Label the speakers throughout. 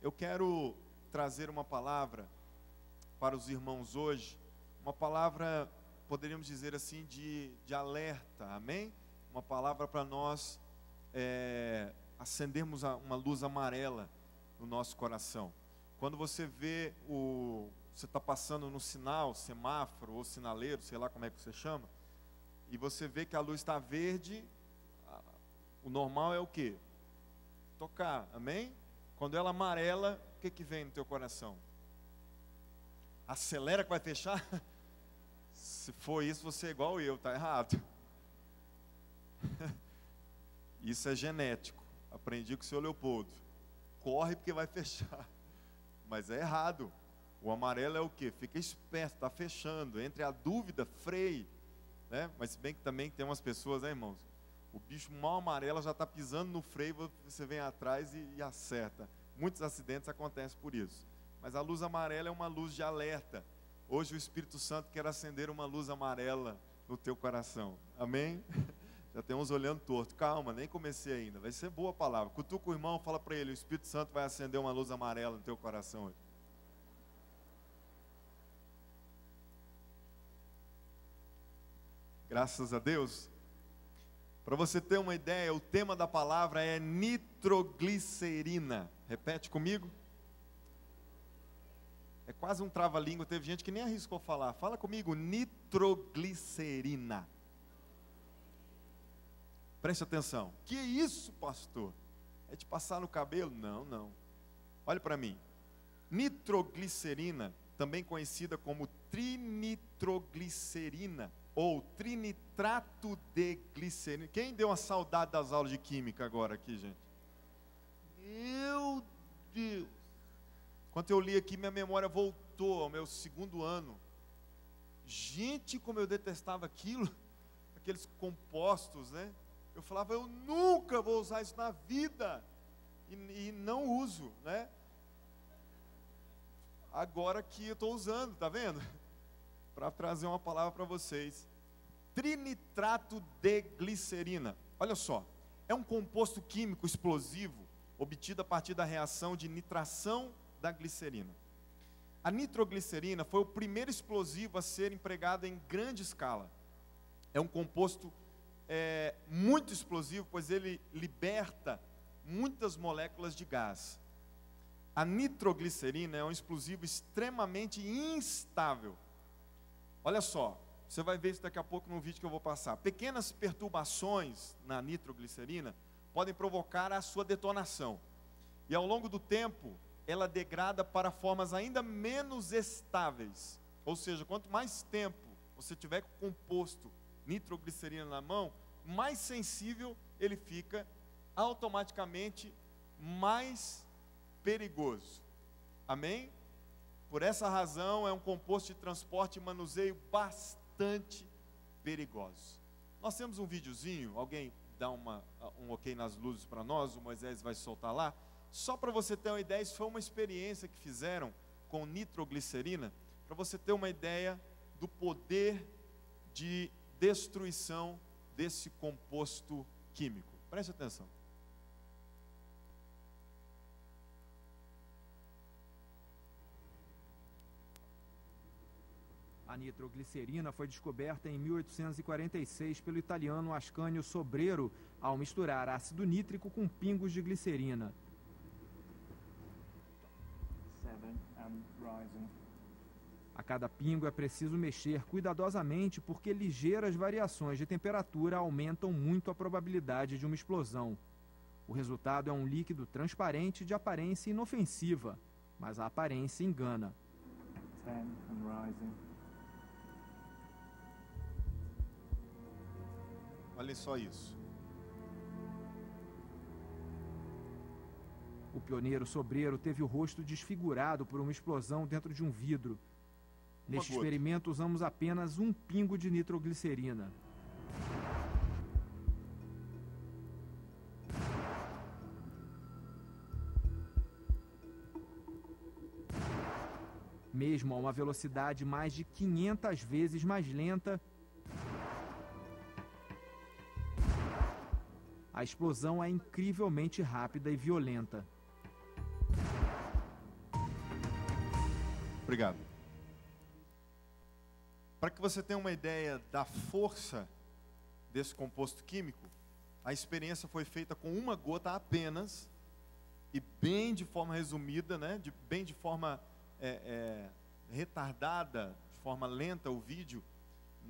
Speaker 1: Eu quero trazer uma palavra para os irmãos hoje, uma palavra, poderíamos dizer assim, de alerta, amém? Uma palavra para nós acendermos uma luz amarela no nosso coração. Quando você vê você está passando no sinal, semáforo ou sinaleiro, sei lá como é que você chama, e você vê que a luz está verde, o normal é o quê? Tocar, amém? Quando ela amarela, o que vem no teu coração? Acelera que vai fechar? Se for isso, você é igual eu, está errado. Isso é genético. Aprendi com o seu Leopoldo. Corre porque vai fechar. Mas é errado. O amarelo é o quê? Fica esperto, está fechando. Entre a dúvida, freie. Né? Mas se bem que também tem umas pessoas, né, irmãos? O bicho mal amarelo já está pisando no freio, você vem atrás e acerta. Muitos acidentes acontecem por isso. Mas a luz amarela é uma luz de alerta. Hoje o Espírito Santo quer acender uma luz amarela no teu coração. Amém? Já tem uns olhando torto. Calma, nem comecei ainda. Vai ser boa a palavra. Cutuca o irmão, fala para ele, o Espírito Santo vai acender uma luz amarela no teu coração hoje. Graças a Deus. Para você ter uma ideia, o tema da palavra é nitroglicerina. Repete comigo. É quase um trava-língua, teve gente que nem arriscou falar. Fala comigo, nitroglicerina. Preste atenção. Que isso, pastor? É de passar no cabelo? Não, não. Olha para mim. Nitroglicerina, também conhecida como trinitroglicerina, ou trinitrato de glicerina. Quem deu uma saudade das aulas de química agora aqui, gente? Meu Deus! Enquanto eu li aqui, minha memória voltou ao meu segundo ano. Gente, como eu detestava aquilo, aqueles compostos, né? Eu falava, eu nunca vou usar isso na vida, e não uso, né? Agora que eu estou usando, tá vendo? Para trazer uma palavra para vocês. Trinitrato de glicerina. Olha só, é um composto químico explosivo obtido a partir da reação de nitração da glicerina. A nitroglicerina foi o primeiro explosivo a ser empregado em grande escala. É um composto muito explosivo, pois ele liberta muitas moléculas de gás. A nitroglicerina é um explosivo extremamente instável. Olha só, você vai ver isso daqui a pouco no vídeo que eu vou passar. Pequenas perturbações na nitroglicerina podem provocar a sua detonação. E ao longo do tempo, ela degrada para formas ainda menos estáveis. Ou seja, quanto mais tempo você tiver com o composto nitroglicerina na mão, mais sensível ele fica, automaticamente mais perigoso. Amém? Por essa razão, é um composto de transporte e manuseio bastante perigoso. Nós temos um videozinho, alguém dá um ok nas luzes para nós, o Moisés vai soltar lá. Só para você ter uma ideia, isso foi uma experiência que fizeram com nitroglicerina, para você ter uma ideia do poder de destruição desse composto químico. Preste atenção.
Speaker 2: A nitroglicerina foi descoberta em 1846 pelo italiano Ascanio Sobrero ao misturar ácido nítrico com pingos de glicerina. A cada pingo é preciso mexer cuidadosamente porque ligeiras variações de temperatura aumentam muito a probabilidade de uma explosão. O resultado é um líquido transparente de aparência inofensiva, mas a aparência engana.
Speaker 3: 10 and rising.
Speaker 1: Olha só isso.
Speaker 2: O pioneiro Sobrero teve o rosto desfigurado por uma explosão dentro de um vidro. Neste experimento usamos apenas um pingo de nitroglicerina. Mesmo a uma velocidade mais de 500 vezes mais lenta, a explosão é incrivelmente rápida e violenta.
Speaker 1: Obrigado. Para que você tenha uma ideia da força desse composto químico, a experiência foi feita com uma gota apenas, e bem de forma resumida, né? Bem de forma retardada, de forma lenta o vídeo,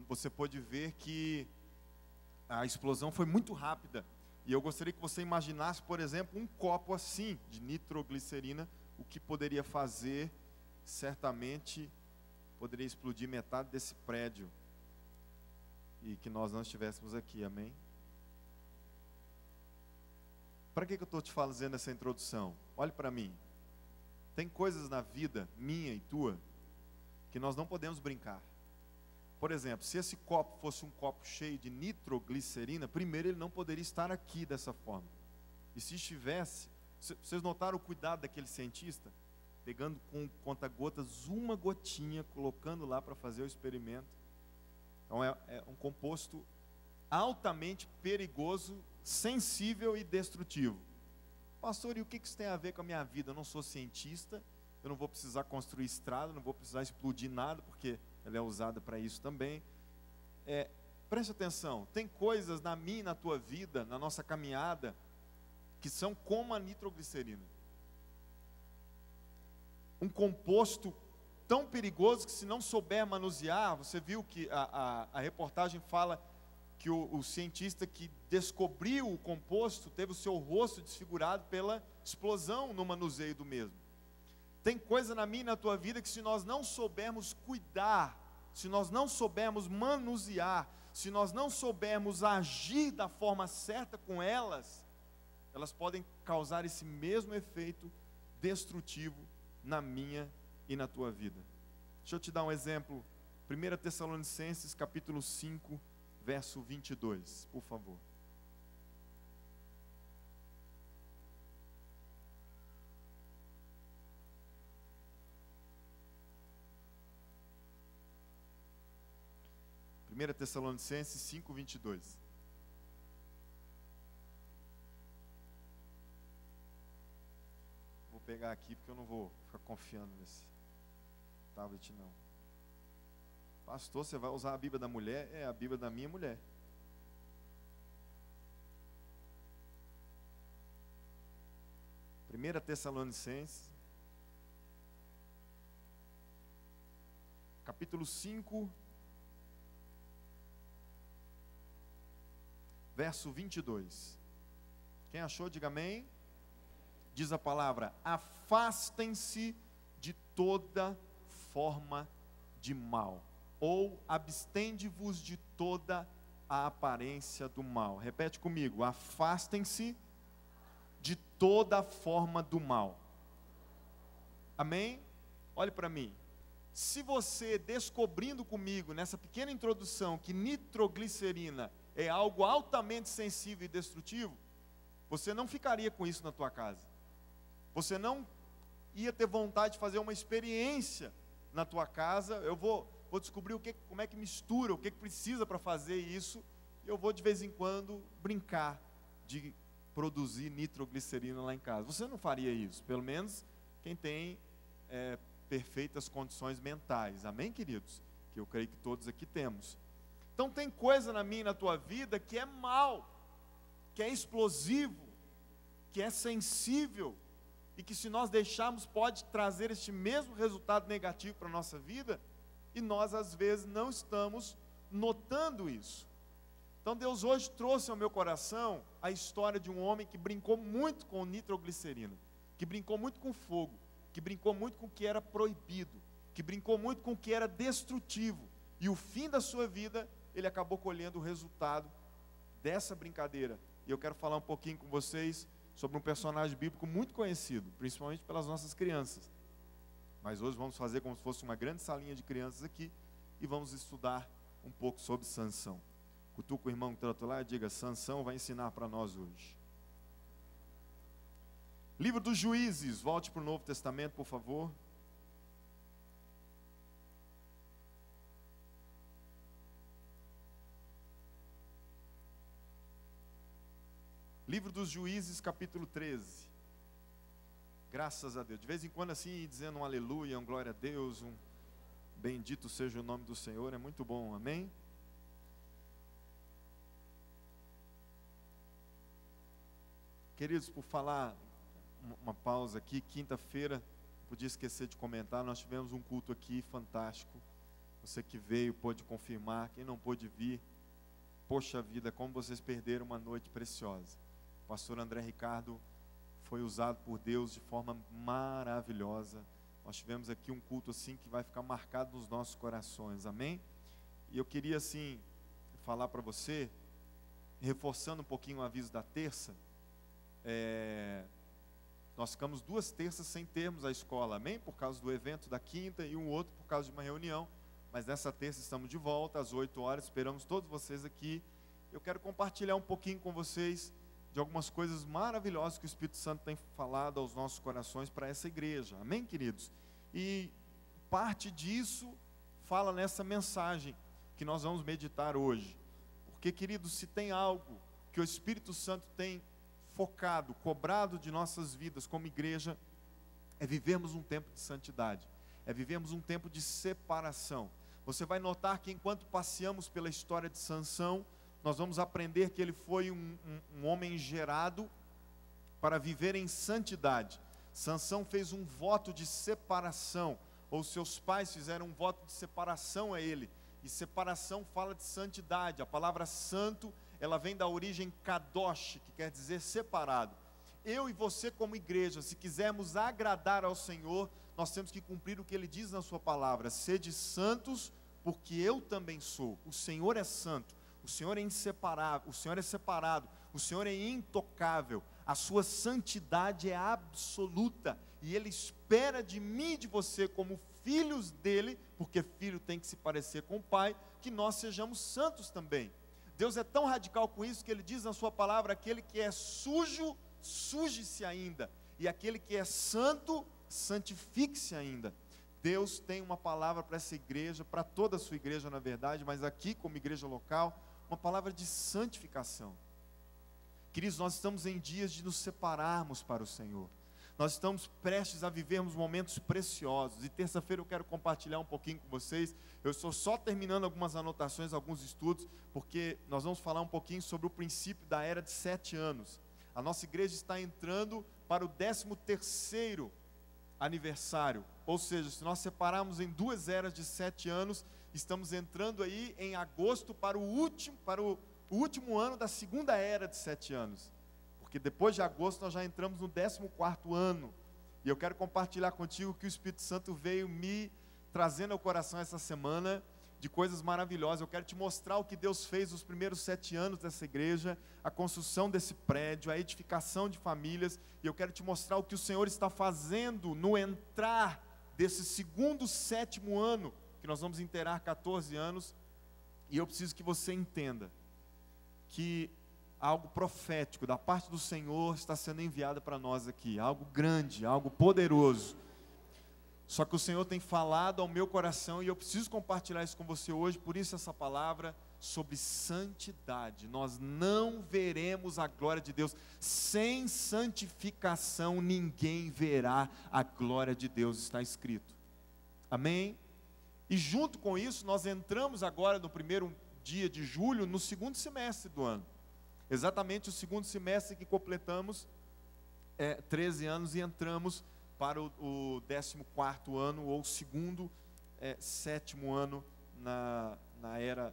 Speaker 1: você pode ver que a explosão foi muito rápida. E eu gostaria que você imaginasse, por exemplo, um copo assim de nitroglicerina, o que poderia fazer, certamente poderia explodir metade desse prédio e que nós não estivéssemos aqui, amém? Para que eu estou te fazendo essa introdução? Olhe para mim. Tem coisas na vida, minha e tua, que nós não podemos brincar. Por exemplo, se esse copo fosse um copo cheio de nitroglicerina, primeiro ele não poderia estar aqui dessa forma. E se estivesse, vocês notaram o cuidado daquele cientista? Pegando com conta-gotas uma gotinha, colocando lá para fazer o experimento. Então é um composto altamente perigoso, sensível e destrutivo. Pastor, e o que isso tem a ver com a minha vida? Eu não sou cientista, eu não vou precisar construir estrada, não vou precisar explodir nada, porque ela é usada para isso também. Preste atenção, tem coisas na minha e na tua vida, na nossa caminhada, que são como a nitroglicerina. Um composto tão perigoso que, se não souber manusear, você viu que a reportagem fala que o cientista que descobriu o composto teve o seu rosto desfigurado pela explosão no manuseio do mesmo. Tem coisa na minha e na tua vida que, se nós não soubermos cuidar, se nós não soubermos manusear, se nós não soubermos agir da forma certa com elas, elas podem causar esse mesmo efeito destrutivo na minha e na tua vida. Deixa eu te dar um exemplo. 1 Tessalonicenses capítulo 5, verso 22, por favor. Primeira Tessalonicenses 5, 22. Vou pegar aqui porque eu não vou ficar confiando nesse tablet não. Pastor, você vai usar a Bíblia da mulher? É a Bíblia da minha mulher. Primeira Tessalonicenses, capítulo 5, verso 22. Quem achou, diga amém. Diz a palavra: afastem-se de toda forma de mal, ou abstende-vos de toda a aparência do mal. Repete comigo: afastem-se de toda forma do mal. Amém? Olhe para mim. Se você, descobrindo comigo nessa pequena introdução que nitroglicerina é algo altamente sensível e destrutivo, você não ficaria com isso na tua casa. Você não ia ter vontade de fazer uma experiência na tua casa. Eu vou descobrir como é que mistura, o que precisa para fazer isso. E eu vou de vez em quando brincar de produzir nitroglicerina lá em casa. Você não faria isso, pelo menos quem tem perfeitas condições mentais. Amém, queridos? Que eu creio que todos aqui temos. Então tem coisa na minha e na tua vida que é mal, que é explosivo, que é sensível, e que, se nós deixarmos, pode trazer este mesmo resultado negativo para a nossa vida, e nós às vezes não estamos notando isso. Então Deus hoje trouxe ao meu coração a história de um homem que brincou muito com nitroglicerina, que brincou muito com fogo, que brincou muito com o que era proibido, que brincou muito com o que era destrutivo, e o fim da sua vida, ele acabou colhendo o resultado dessa brincadeira. E eu quero falar um pouquinho com vocês sobre um personagem bíblico muito conhecido, principalmente pelas nossas crianças. Mas hoje vamos fazer como se fosse uma grande salinha de crianças aqui, e vamos estudar um pouco sobre Sansão. Cutuca o irmão que está do outro lado e diga: Sansão vai ensinar para nós hoje. Livro dos Juízes, volte para o Novo Testamento, por favor. Livro dos Juízes, capítulo 13. Graças a Deus. De vez em quando assim, dizendo um aleluia, um glória a Deus, um bendito seja o nome do Senhor, é muito bom, amém? Queridos, por falar, uma pausa aqui, quinta-feira, não podia esquecer de comentar, nós tivemos um culto aqui fantástico. Você que veio pôde confirmar, quem não pôde vir, poxa vida, como vocês perderam uma noite preciosa. O pastor André Ricardo foi usado por Deus de forma maravilhosa. Nós tivemos aqui um culto assim que vai ficar marcado nos nossos corações, amém? E eu queria assim, falar para você, reforçando um pouquinho o aviso da terça, nós ficamos 2 terças sem termos a escola, amém? Por causa do evento da quinta e um outro por causa de uma reunião, mas nessa terça estamos de volta às 8 horas, esperamos todos vocês aqui. Eu quero compartilhar um pouquinho com vocês de algumas coisas maravilhosas que o Espírito Santo tem falado aos nossos corações para essa igreja, amém, queridos? E parte disso fala nessa mensagem que nós vamos meditar hoje, porque, queridos, se tem algo que o Espírito Santo tem focado, cobrado de nossas vidas como igreja, é vivermos um tempo de santidade, é vivermos um tempo de separação. Você vai notar que enquanto passeamos pela história de Sansão, nós vamos aprender que ele foi um homem gerado para viver em santidade. Sansão fez um voto de separação, ou seus pais fizeram um voto de separação a ele, e separação fala de santidade. A palavra santo, ela vem da origem kadosh, que quer dizer separado. Eu e você como igreja, se quisermos agradar ao Senhor, nós temos que cumprir o que Ele diz na sua palavra: sede santos, porque eu também sou. O Senhor é santo, o Senhor é inseparável, o Senhor é separado, o Senhor é intocável, a sua santidade é absoluta, e Ele espera de mim e de você como filhos dEle, porque filho tem que se parecer com o pai, que nós sejamos santos também. Deus é tão radical com isso que Ele diz na sua palavra: aquele que é sujo, suje-se ainda, e aquele que é santo, santifique-se ainda. Deus tem uma palavra para essa igreja, para toda a sua igreja na verdade, mas aqui como igreja local, uma palavra de santificação. Queridos, nós estamos em dias de nos separarmos para o Senhor. Nós estamos prestes a vivermos momentos preciosos, e terça-feira eu quero compartilhar um pouquinho com vocês. Eu estou só terminando algumas anotações, alguns estudos, porque nós vamos falar um pouquinho sobre o princípio da era de 7 anos. A nossa igreja está entrando para o 13º aniversário, ou seja, se nós separarmos em 2 eras de 7 anos, estamos entrando aí em agosto para o último ano da 2ª era de 7 anos. Porque depois de agosto nós já entramos no 14º ano, e eu quero compartilhar contigo que o Espírito Santo veio me trazendo ao coração essa semana, de coisas maravilhosas. Eu quero te mostrar o que Deus fez nos primeiros 7 anos dessa igreja, a construção desse prédio, a edificação de famílias, e eu quero te mostrar o que o Senhor está fazendo no entrar desse 7º ano, que nós vamos inteirar 14 anos, e eu preciso que você entenda que algo profético da parte do Senhor está sendo enviado para nós aqui, algo grande, algo poderoso. Só que o Senhor tem falado ao meu coração e eu preciso compartilhar isso com você hoje, por isso essa palavra sobre santidade. Nós não veremos a glória de Deus, sem santificação ninguém verá a glória de Deus, está escrito, amém? E junto com isso nós entramos agora no primeiro dia de julho, no 2º semestre do ano. Exatamente o 2º semestre que completamos 13 anos e entramos para o 14º ano, ou 2º, 7º ano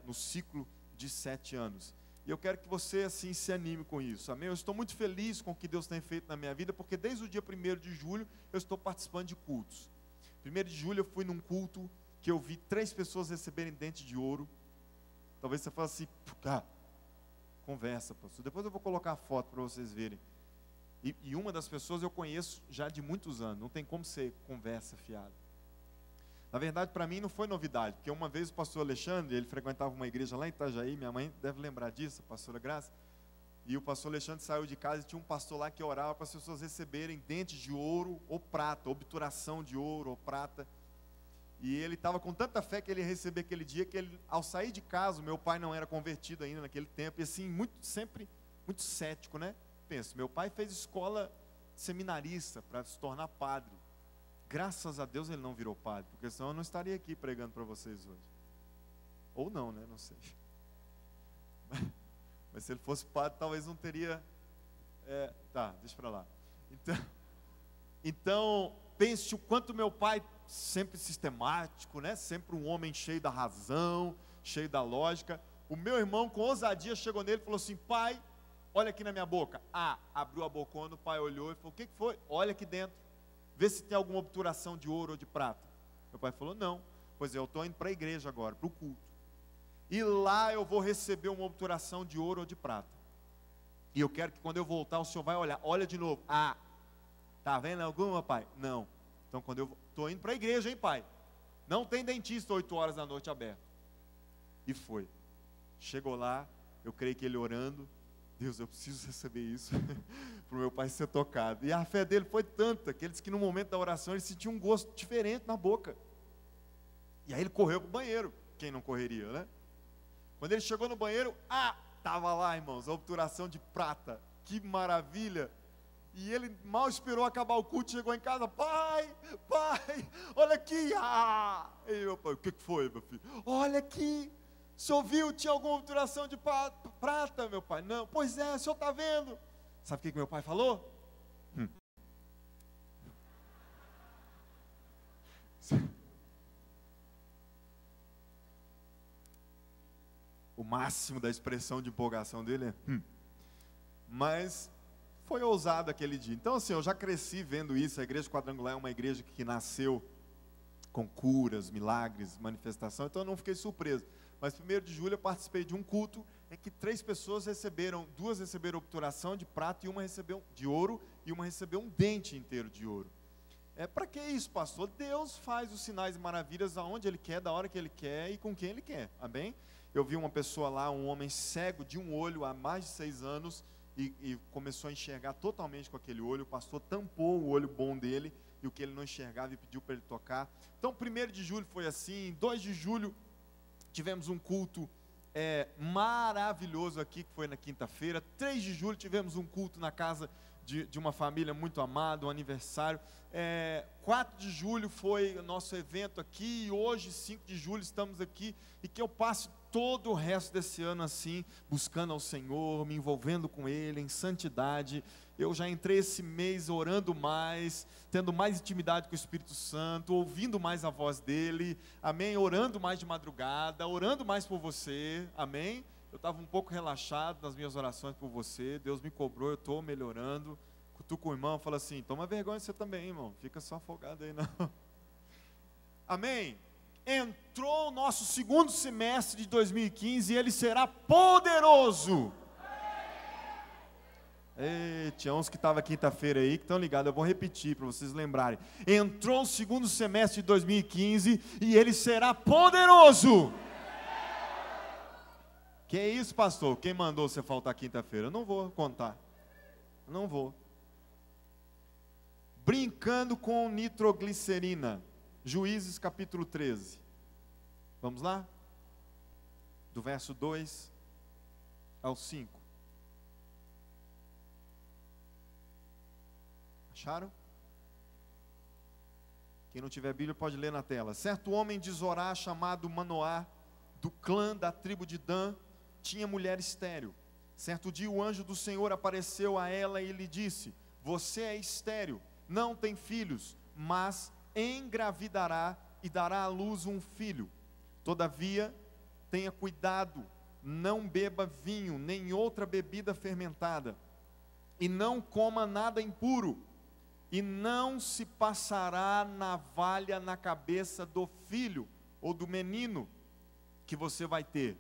Speaker 1: no ciclo de 7 anos. E eu quero que você assim se anime com isso, amém? Eu estou muito feliz com o que Deus tem feito na minha vida, porque desde o dia 1º de julho eu estou participando de cultos. 1º de julho eu fui num culto que eu vi 3 pessoas receberem dente de ouro. Talvez você fale assim, conversa, pastor. Depois eu vou colocar a foto para vocês verem. E uma das pessoas eu conheço já de muitos anos, não tem como ser conversa fiada. Na verdade, para mim não foi novidade, porque uma vez o pastor Alexandre, ele frequentava uma igreja lá em Itajaí, minha mãe deve lembrar disso, a pastora Graça, e o pastor Alexandre saiu de casa e tinha um pastor lá que orava para as pessoas receberem dentes de ouro ou prata, obturação de ouro ou prata. E ele estava com tanta fé que ele ia receber aquele dia, que ele, ao sair de casa, o meu pai não era convertido ainda naquele tempo, e assim, sempre muito cético, né? Pensa, meu pai fez escola seminarista para se tornar padre. Graças a Deus ele não virou padre, porque senão eu não estaria aqui pregando para vocês hoje. Ou não, né? Não sei. Mas se ele fosse padre, talvez não teria... Tá, deixa para lá. Então, pense o quanto meu pai, sempre sistemático, né? Sempre um homem cheio da razão, cheio da lógica. O meu irmão, com ousadia, chegou nele e falou assim: pai, olha aqui na minha boca. Abriu a bocona, o pai olhou e falou: o que foi? Olha aqui dentro, vê se tem alguma obturação de ouro ou de prata. Meu pai falou: não. Pois eu estou indo para a igreja agora, para o culto. E lá eu vou receber uma obturação de ouro ou de prata. E eu quero que quando eu voltar, o senhor vai olhar. Olha de novo. Tá vendo alguma, pai? Não. Então quando eu estou indo para a igreja, hein, pai? Não tem dentista 8 horas da noite aberto. E foi. Chegou lá, eu creio que ele orando: Deus, eu preciso receber isso, para o meu pai ser tocado. E a fé dele foi tanta, que ele disse que no momento da oração, ele sentiu um gosto diferente na boca. E aí ele correu para o banheiro. Quem não correria, né? Quando ele chegou no banheiro, estava lá, irmãos, a obturação de prata. Que maravilha! E ele mal esperou acabar o culto, chegou em casa: pai, olha aqui. E meu pai: o que foi, meu filho? Olha aqui. O senhor viu, tinha alguma obturação de prata, meu pai? Não. Pois é, o senhor está vendo. Sabe o que meu pai falou? O máximo da expressão de empolgação dele é Mas foi ousado aquele dia. Então assim, eu já cresci vendo isso. A igreja quadrangular é uma igreja que nasceu com curas, milagres, manifestação. Então eu não fiquei surpreso. Mas 1º de julho eu participei de um culto em que 3 pessoas receberam, 2 receberam obturação de prata, e uma recebeu de ouro, e uma recebeu um dente inteiro de ouro. Para que isso, pastor? Deus faz os sinais e maravilhas aonde Ele quer, da hora que Ele quer e com quem Ele quer, amém? Eu vi uma pessoa lá, um homem cego de um olho há mais de 6 anos, e começou a enxergar totalmente com aquele olho. O pastor tampou o olho bom dele, e o que ele não enxergava, e pediu para ele tocar. Então 1º de julho foi assim. 2 de julho tivemos um culto maravilhoso aqui, que foi na quinta-feira. 3 de julho tivemos um culto na casa de uma família muito amada, um aniversário. 4 de julho foi o nosso evento aqui, e hoje, 5 de julho, estamos aqui. E que eu passe todo o resto desse ano assim, buscando ao Senhor, me envolvendo com Ele, em santidade. Eu já entrei esse mês orando mais, tendo mais intimidade com o Espírito Santo, ouvindo mais a voz dEle, amém? Orando mais de madrugada, orando mais por você, amém? Eu estava um pouco relaxado nas minhas orações por você, Deus me cobrou, eu estou melhorando. Cutuca o irmão, fala assim: toma vergonha você também, irmão, fica só afogado aí não. Amém? Entrou o nosso 2º semestre de 2015 e ele será poderoso. Tinha uns que estavam quinta-feira aí que estão ligados, eu vou repetir para vocês lembrarem. Entrou o 2º semestre de 2015 e ele será poderoso. Que é isso, pastor? Quem mandou você faltar quinta-feira? Eu não vou contar. Não vou. Brincando com nitroglicerina. Juízes capítulo 13. Vamos lá? Do verso 2 ao 5. Acharam? Quem não tiver Bíblia pode ler na tela. Certo homem de Zorá, chamado Manoá, do clã da tribo de Dan, tinha mulher estéril. Certo dia o anjo do Senhor apareceu a ela e lhe disse: você é estéril, não tem filhos, mas engravidará e dará à luz um filho. Todavia, tenha cuidado, não beba vinho, nem outra bebida fermentada, e não coma nada impuro, e não se passará navalha na cabeça do filho, ou do menino, que você vai ter,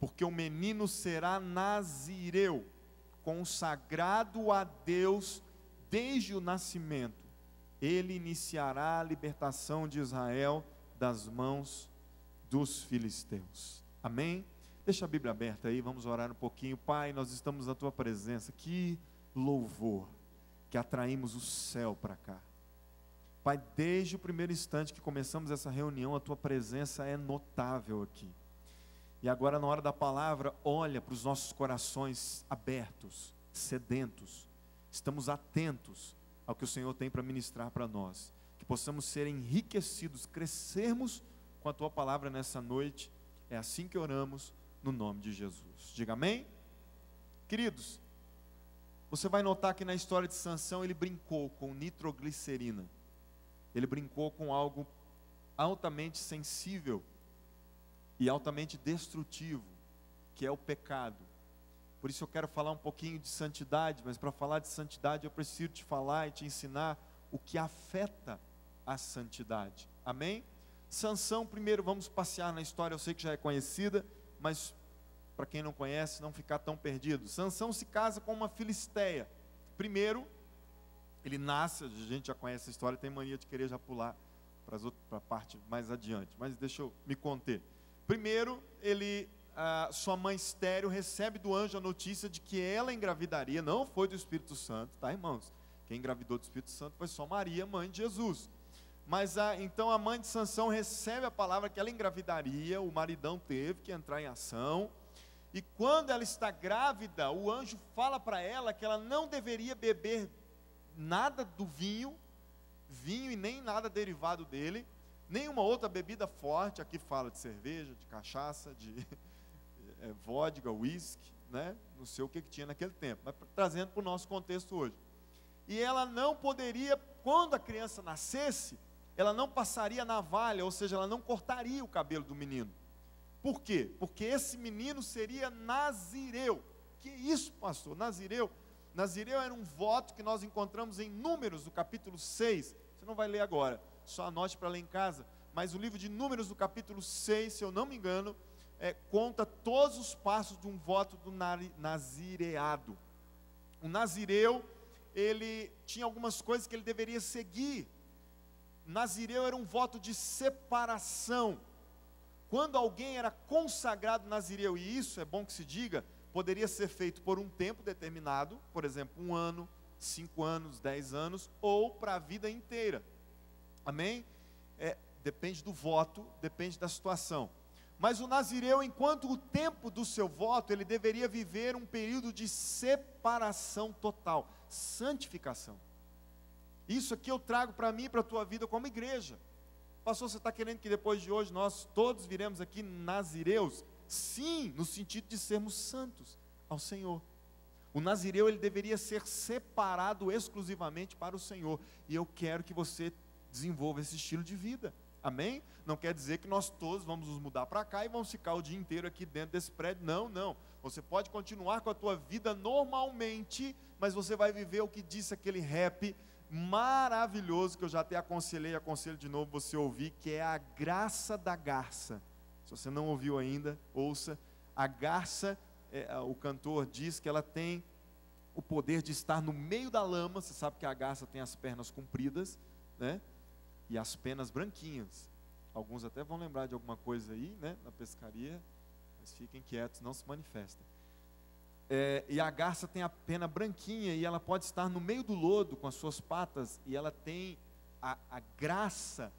Speaker 1: porque o menino será nazireu, consagrado a Deus desde o nascimento. Ele iniciará a libertação de Israel das mãos dos filisteus. Amém? Deixa a Bíblia aberta aí, vamos orar um pouquinho. Pai, nós estamos na Tua presença. Que louvor, que atraímos o céu para cá. Pai, desde o primeiro instante que começamos essa reunião, a Tua presença é notável aqui. E agora, na hora da palavra, olha para os nossos corações abertos, sedentos. Estamos atentos ao que o Senhor tem para ministrar para nós. Que possamos ser enriquecidos, crescermos com a Tua palavra nessa noite. É assim que oramos, no nome de Jesus. Diga amém? Queridos, você vai notar que na história de Sansão ele brincou com nitroglicerina. Ele brincou com algo altamente sensível e altamente destrutivo, que é o pecado. Por isso eu quero falar um pouquinho de santidade, mas para falar de santidade eu preciso te falar e te ensinar o que afeta a santidade. Amém? Sansão, primeiro vamos passear na história, eu sei que já é conhecida, mas para quem não conhece, não ficar tão perdido. Sansão se casa com uma filisteia. Primeiro, ele nasce, a gente já conhece a história, tem mania de querer já pular para a parte mais adiante, mas deixa eu me conter. Primeiro, sua mãe estéril recebe do anjo a notícia de que ela engravidaria, não foi do Espírito Santo, tá, irmãos? Quem engravidou do Espírito Santo foi só Maria, mãe de Jesus. Mas então a mãe de Sansão recebe a palavra que ela engravidaria, o maridão teve que entrar em ação. E quando ela está grávida, o anjo fala para ela que ela não deveria beber nada do vinho e nem nada derivado dele, nenhuma outra bebida forte. Aqui fala de cerveja, de cachaça, de vodka, uísque, né? Não sei o que tinha naquele tempo, mas trazendo para o nosso contexto hoje. E ela não poderia, quando a criança nascesse, ela não passaria navalha, ou seja, ela não cortaria o cabelo do menino. Por quê? Porque esse menino seria nazireu. Que isso, pastor? Nazireu? Nazireu era um voto que nós encontramos em Números, no capítulo 6. Você não vai ler agora, só anote para ler em casa. Mas o livro de Números, no capítulo 6, se eu não me engano, conta todos os passos de um voto do nazireado. O nazireu, ele tinha algumas coisas que ele deveria seguir. Nazireu era um voto de separação. Quando alguém era consagrado nazireu, e isso é bom que se diga, poderia ser feito por um tempo determinado, por exemplo, 1 ano, 5 anos, 10 anos, ou para a vida inteira. Amém? Depende do voto, depende da situação. Mas o nazireu, enquanto o tempo do seu voto, ele deveria viver um período de separação total, santificação. Isso aqui eu trago para mim e para a tua vida como igreja. Pastor, você está querendo que depois de hoje nós todos viremos aqui nazireus? Sim, no sentido de sermos santos ao Senhor. O nazireu, ele deveria ser separado exclusivamente para o Senhor. E eu quero que você desenvolva esse estilo de vida. Amém? Não quer dizer que nós todos vamos nos mudar para cá e vamos ficar o dia inteiro aqui dentro desse prédio. Não, não. Você pode continuar com a tua vida normalmente, mas você vai viver o que disse aquele rap maravilhoso que eu já até aconselhei, aconselho de novo você ouvir, que é a graça da garça. Se você não ouviu ainda, ouça. A garça, o cantor diz que ela tem o poder de estar no meio da lama. Você sabe que a garça tem as pernas compridas, né? E as penas branquinhas. Alguns até vão lembrar de alguma coisa aí, né? Na pescaria, mas fiquem quietos, não se manifestem. E a garça tem a pena branquinha e ela pode estar no meio do lodo com as suas patas, e ela tem a graça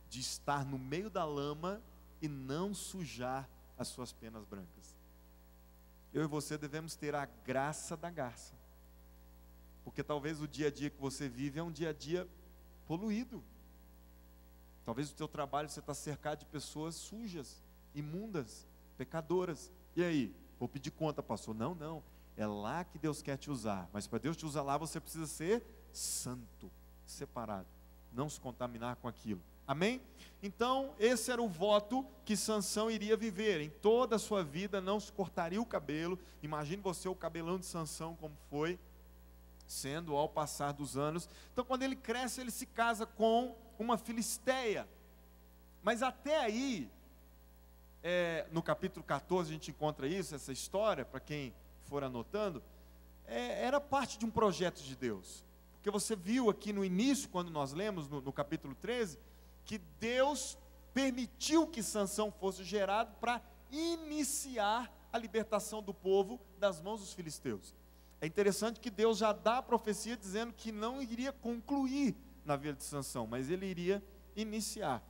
Speaker 1: de estar no meio da lama e não sujar as suas penas brancas. Eu e você devemos ter a graça da garça, porque talvez o dia a dia que você vive é um dia a dia poluído. Talvez o teu trabalho você está cercado de pessoas sujas, imundas, pecadoras. E aí? Vou pedir conta, pastor. Não, não. É lá que Deus quer te usar. Mas para Deus te usar lá, você precisa ser santo, separado. Não se contaminar com aquilo. Amém? Então, esse era o voto que Sansão iria viver. Em toda a sua vida, não se cortaria o cabelo. Imagine você o cabelão de Sansão como foi sendo ao passar dos anos. Então, quando ele cresce, ele se casa com uma filisteia. Mas até aí, no capítulo 14 a gente encontra isso, essa história, para quem for anotando, era parte de um projeto de Deus. Porque você viu aqui no início, quando nós lemos no capítulo 13, que Deus permitiu que Sansão fosse gerado para iniciar a libertação do povo das mãos dos filisteus. É interessante que Deus já dá a profecia dizendo que não iria concluir na vida de Sansão, mas ele iria iniciar.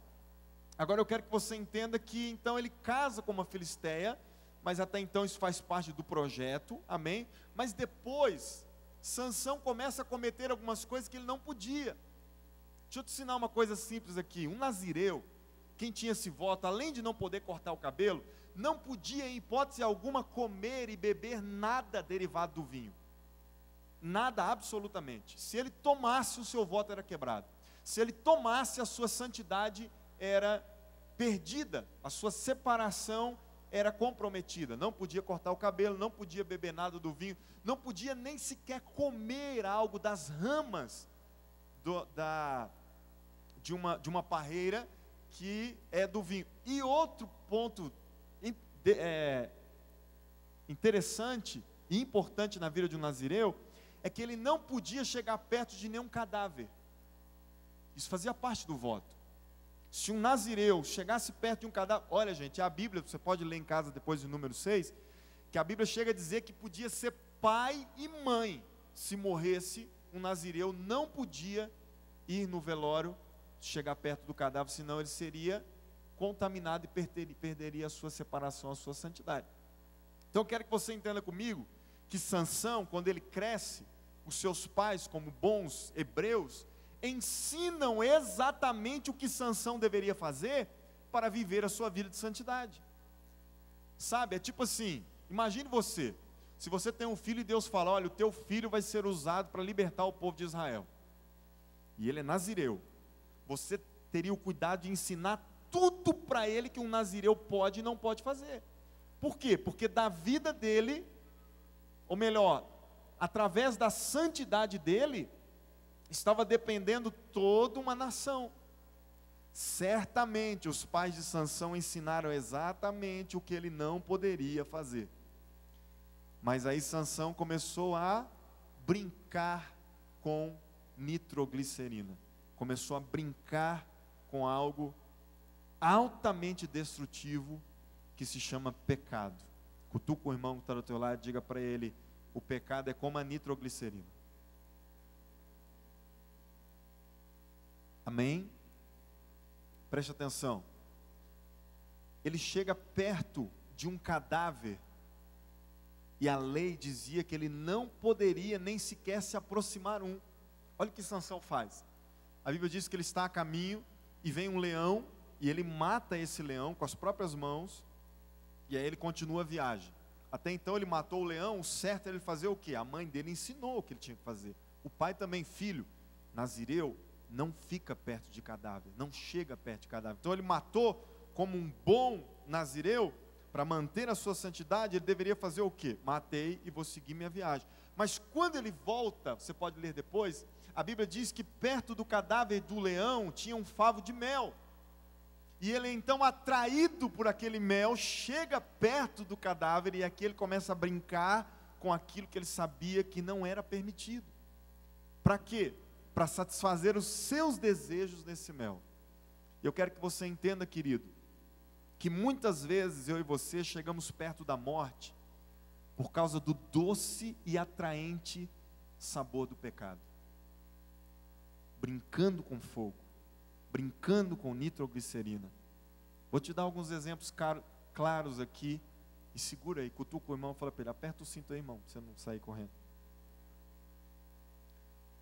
Speaker 1: Agora eu quero que você entenda que então ele casa com uma filisteia, mas até então isso faz parte do projeto, amém? Mas depois Sansão começa a cometer algumas coisas que ele não podia. Deixa eu te ensinar uma coisa simples aqui. Um nazireu, quem tinha esse voto, além de não poder cortar o cabelo, não podia, em hipótese alguma, comer e beber nada derivado do vinho. Nada, absolutamente. Se ele tomasse, o seu voto era quebrado. Se ele tomasse, a sua santidade era perdida, a sua separação era comprometida. Não podia cortar o cabelo, não podia beber nada do vinho, não podia nem sequer comer algo das ramas de uma parreira que é do vinho. E outro ponto interessante e importante na vida de um nazireu é que ele não podia chegar perto de nenhum cadáver. Isso fazia parte do voto. Se um nazireu chegasse perto de um cadáver, olha gente, a Bíblia, você pode ler em casa depois do número 6, que a Bíblia chega a dizer que podia ser pai e mãe. Se morresse, um nazireu não podia ir no velório, chegar perto do cadáver, senão ele seria contaminado e perderia a sua separação, a sua santidade. Então eu quero que você entenda comigo, que Sansão, quando ele cresce, os seus pais, como bons hebreus, ensinam exatamente o que Sansão deveria fazer para viver a sua vida de santidade. Sabe, é tipo assim, imagine você, se você tem um filho e Deus fala, olha, o teu filho vai ser usado para libertar o povo de Israel, e ele é nazireu, você teria o cuidado de ensinar tudo para ele que um nazireu pode e não pode fazer. Por quê? Porque da vida dele, ou melhor, através da santidade dele, estava dependendo toda uma nação. Certamente os pais de Sansão ensinaram exatamente o que ele não poderia fazer. Mas aí Sansão começou a brincar com nitroglicerina. Começou a brincar com algo altamente destrutivo que se chama pecado. Cutuca o irmão que está do teu lado e diga para ele, o pecado é como a nitroglicerina. Amém? Preste atenção. Ele chega perto de um cadáver e a lei dizia que ele não poderia nem sequer se aproximar um. Olha o que Sansão faz. A Bíblia diz que ele está a caminho e vem um leão e ele mata esse leão com as próprias mãos e aí ele continua a viagem. Até então ele matou o leão, o certo era ele fazer o quê? A mãe dele ensinou o que ele tinha que fazer. O pai também, filho, nazireu, não fica perto de cadáver, não chega perto de cadáver. Então ele matou como um bom nazireu, para manter a sua santidade, ele deveria fazer o quê? Matei e vou seguir minha viagem. Mas quando ele volta, você pode ler depois, a Bíblia diz que perto do cadáver do leão tinha um favo de mel. E ele então, atraído por aquele mel, chega perto do cadáver e aqui ele começa a brincar com aquilo que ele sabia que não era permitido. Para quê? Para satisfazer os seus desejos nesse mel. Eu quero que você entenda, querido, que muitas vezes eu e você chegamos perto da morte por causa do doce e atraente sabor do pecado. Brincando com fogo, brincando com nitroglicerina. Vou te dar alguns exemplos claros aqui, e segura aí, cutuca o irmão e fala para ele, aperta o cinto aí, irmão, para você não sair correndo.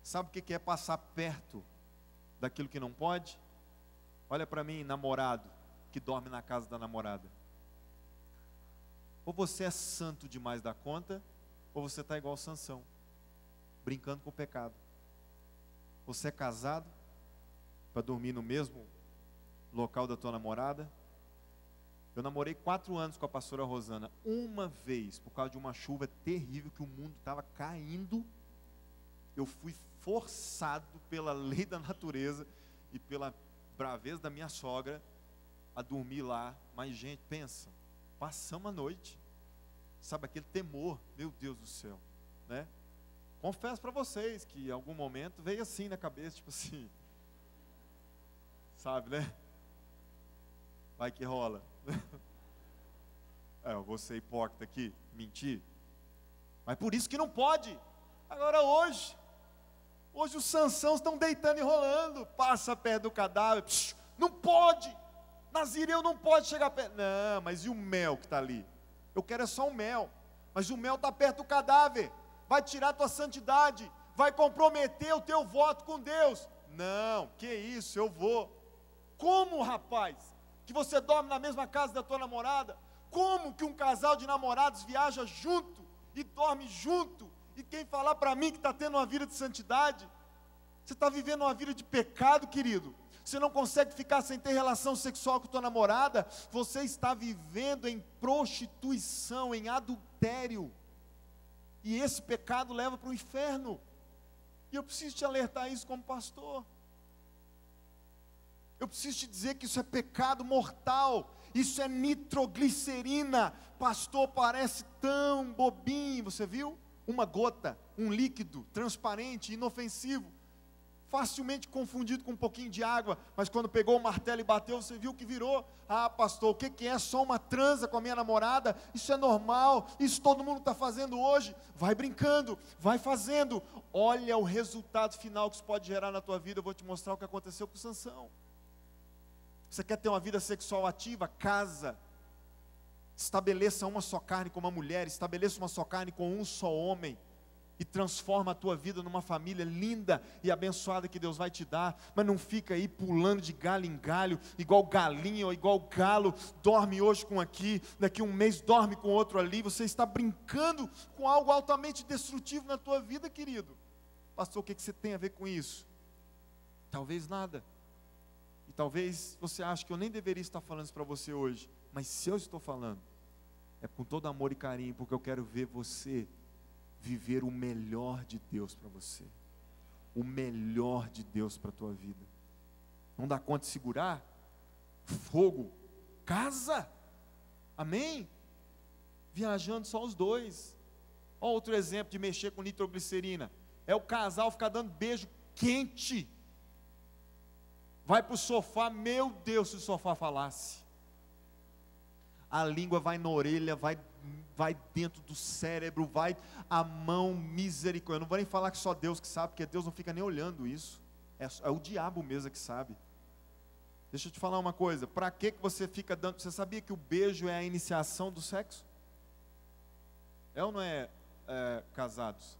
Speaker 1: Sabe o que é passar perto daquilo que não pode? Olha para mim, namorado, que dorme na casa da namorada. Ou você é santo demais da conta, ou você está igual Sansão, brincando com o pecado. Você é casado para dormir no mesmo local da tua namorada? Eu namorei 4 anos com a pastora Rosana. Uma vez, por causa de uma chuva terrível que o mundo estava caindo, eu fui forçado pela lei da natureza e pela braveza da minha sogra a dormir lá. Mas gente, pensa, passamos a noite, sabe, aquele temor, meu Deus do céu, né? Confesso para vocês que em algum momento veio assim na cabeça, tipo assim, sabe, né? Vai que rola. Eu vou ser hipócrita aqui, mentir, mas por isso que não pode. Agora hoje os Sansãos estão deitando e rolando, passa perto do cadáver, não pode, nazireu não pode chegar perto. Não, mas e o mel que está ali? Eu quero é só o mel, mas o mel está perto do cadáver. vai tirar tua santidade, vai comprometer o teu voto com Deus. Não, que isso, eu vou. Como, rapaz, que você dorme na mesma casa da tua namorada? Como que um casal de namorados viaja junto e dorme junto? E quem falar para mim que está tendo uma vida de santidade, você está vivendo uma vida de pecado, querido. Você não consegue ficar sem ter relação sexual com tua namorada, você está vivendo em prostituição, em adultério. E esse pecado leva para o inferno. E eu preciso te alertar isso como pastor. Eu preciso te dizer que isso é pecado mortal. Isso é nitroglicerina. Pastor, parece tão bobinho, você viu? Uma gota, um líquido transparente, inofensivo, facilmente confundido com um pouquinho de água, mas quando pegou o martelo e bateu, você viu que virou. Ah, pastor, o que é? Só uma transa com a minha namorada? Isso é normal, isso todo mundo está fazendo hoje. Vai brincando, vai fazendo. Olha o resultado final que isso pode gerar na tua vida. Eu vou te mostrar o que aconteceu com Sansão. Você quer ter uma vida sexual ativa? Casa. Estabeleça uma só carne com uma mulher, estabeleça uma só carne com um só homem, e transforma a tua vida numa família linda e abençoada que Deus vai te dar. Mas não fica aí pulando de galho em galho, igual galinha ou igual galo, dorme hoje com aqui, daqui um mês dorme com outro ali. Você está brincando com algo altamente destrutivo na tua vida, querido. Pastor, o que você tem a ver com isso? Talvez nada. E talvez você ache que eu nem deveria estar falando isso para você hoje, mas se eu estou falando, é com todo amor e carinho, porque eu quero ver você viver o melhor de Deus para você, o melhor de Deus para a tua vida. Não dá conta de segurar? Fogo, casa, amém? Viajando só os dois. Olha outro exemplo de mexer com nitroglicerina, é o casal ficar dando beijo quente, vai para o sofá, meu Deus, se o sofá falasse, a língua vai na orelha, vai dentro do cérebro, vai a mão, misericórdia. Eu não vou nem falar que só Deus que sabe, porque Deus não fica nem olhando isso, é o diabo mesmo que sabe. Deixa eu te falar uma coisa, para que você fica dando, você sabia que o beijo é a iniciação do sexo? É ou não é, casados?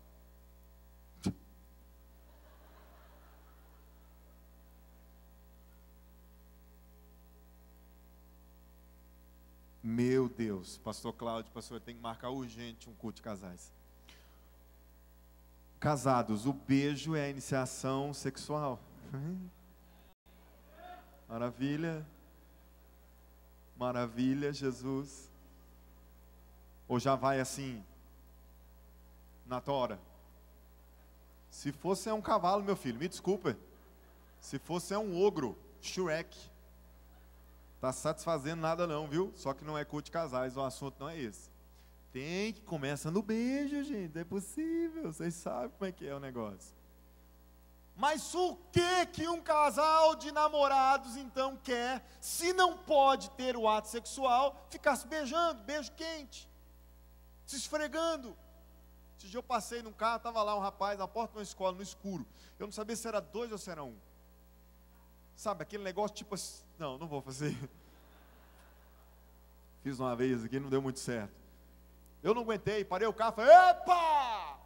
Speaker 1: Meu Deus, pastor Cláudio, pastor, tem que marcar urgente um culto de casais. Casados, o beijo é a iniciação sexual. Maravilha, maravilha, Jesus. Ou já vai assim, na tora? Se fosse um cavalo, meu filho, me desculpa. Se fosse um ogro, Shrek. Está satisfazendo nada não, viu? Só que não é culto de casais, o assunto não é esse. Tem que começar no beijo, gente, é possível, vocês sabem como é que é o negócio. Mas o que um casal de namorados então quer, se não pode ter o ato sexual, ficar se beijando, beijo quente, se esfregando? Esse dia eu passei num carro, estava lá um rapaz na porta de uma escola, no escuro, eu não sabia se era dois ou se era um. Sabe, aquele negócio tipo assim, não vou fazer. Fiz uma vez aqui, não deu muito certo. Eu não aguentei, parei o carro, falei, epa!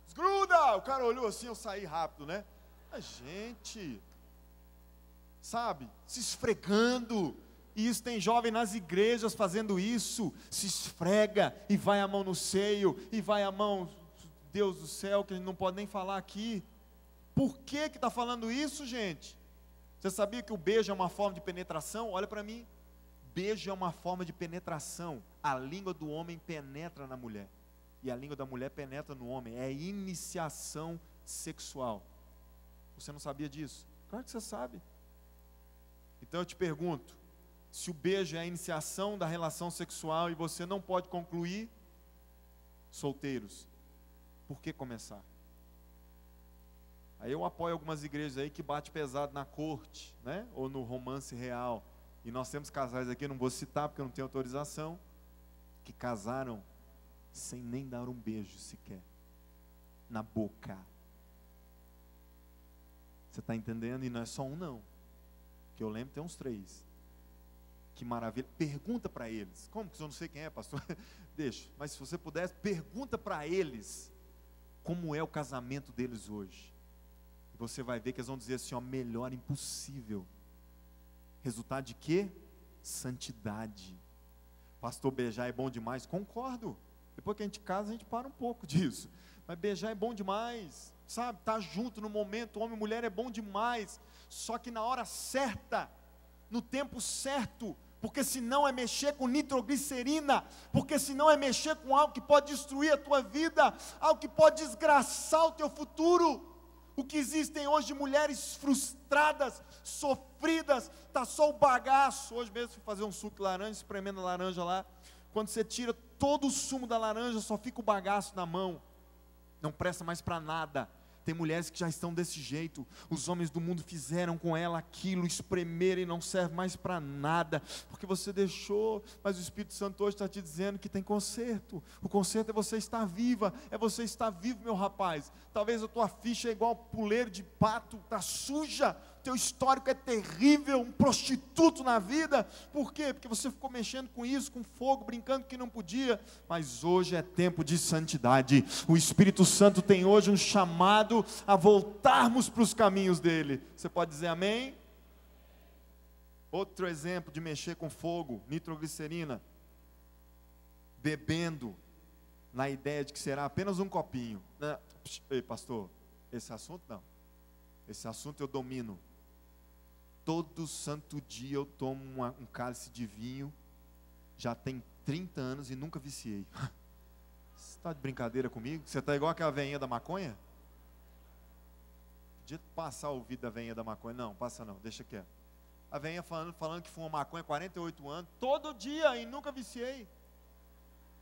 Speaker 1: Desgruda! O cara olhou assim, eu saí rápido, né? A gente, sabe, se esfregando. E isso tem jovem nas igrejas fazendo isso. Se esfrega e vai a mão no seio, e vai a mão, Deus do céu, que a gente não pode nem falar aqui. Por que está falando isso, gente? Você sabia que o beijo é uma forma de penetração? Olha para mim. Beijo é uma forma de penetração. A língua do homem penetra na mulher. E a língua da mulher penetra no homem. É iniciação sexual. Você não sabia disso? Claro que você sabe. Então eu te pergunto, se o beijo é a iniciação da relação sexual e você não pode concluir, solteiros, por que começar? Aí eu apoio algumas igrejas aí que bate pesado na corte, né? Ou no romance real. E nós temos casais aqui, não vou citar porque eu não tenho autorização, que casaram sem nem dar um beijo sequer, na boca. Você está entendendo? E não é só um não, que eu lembro tem uns 3. Que maravilha. Pergunta para eles. Como que eu não sei quem é, pastor? Deixa, mas se você pudesse, pergunta para eles como é o casamento deles hoje. E você vai ver que eles vão dizer assim, ó, melhor impossível. Resultado de quê? Santidade. Pastor, beijar é bom demais? Concordo. Depois que a gente casa, a gente para um pouco disso. Mas beijar é bom demais, sabe? Estar junto no momento, homem e mulher é bom demais. Só que na hora certa, no tempo certo, porque senão é mexer com nitroglicerina, porque senão é mexer com algo que pode destruir a tua vida, algo que pode desgraçar o teu futuro. O que existem hoje de mulheres frustradas, sofridas, está só o bagaço. Hoje mesmo fui fazer um suco de laranja, espremendo a laranja lá. Quando você tira todo o sumo da laranja, só fica o bagaço na mão. Não presta mais para nada. Tem mulheres que já estão desse jeito. Os homens do mundo fizeram com ela aquilo, espremeram e não serve mais para nada, porque você deixou. Mas o Espírito Santo hoje está te dizendo que tem conserto. O conserto é você estar viva, é você estar vivo, meu rapaz. Talvez a tua ficha é igual puleiro de pato, está suja. Teu histórico é terrível, um prostituto na vida. Por quê? Porque você ficou mexendo com isso, com fogo, brincando que não podia. Mas hoje é tempo de santidade. O Espírito Santo tem hoje um chamado a voltarmos para os caminhos dele. Você pode dizer amém? Outro exemplo de mexer com fogo, nitroglicerina, bebendo na ideia de que será apenas um copinho. Ei, pastor, esse assunto não. Esse assunto eu domino. Todo santo dia eu tomo um cálice de vinho, já tem 30 anos e nunca viciei. Você está de brincadeira comigo? Você está igual aquela veinha da maconha? Podia passar o ouvido da veinha da maconha. Não, passa não, deixa quieto. A veinha falando que fuma maconha há 48 anos, todo dia e nunca viciei.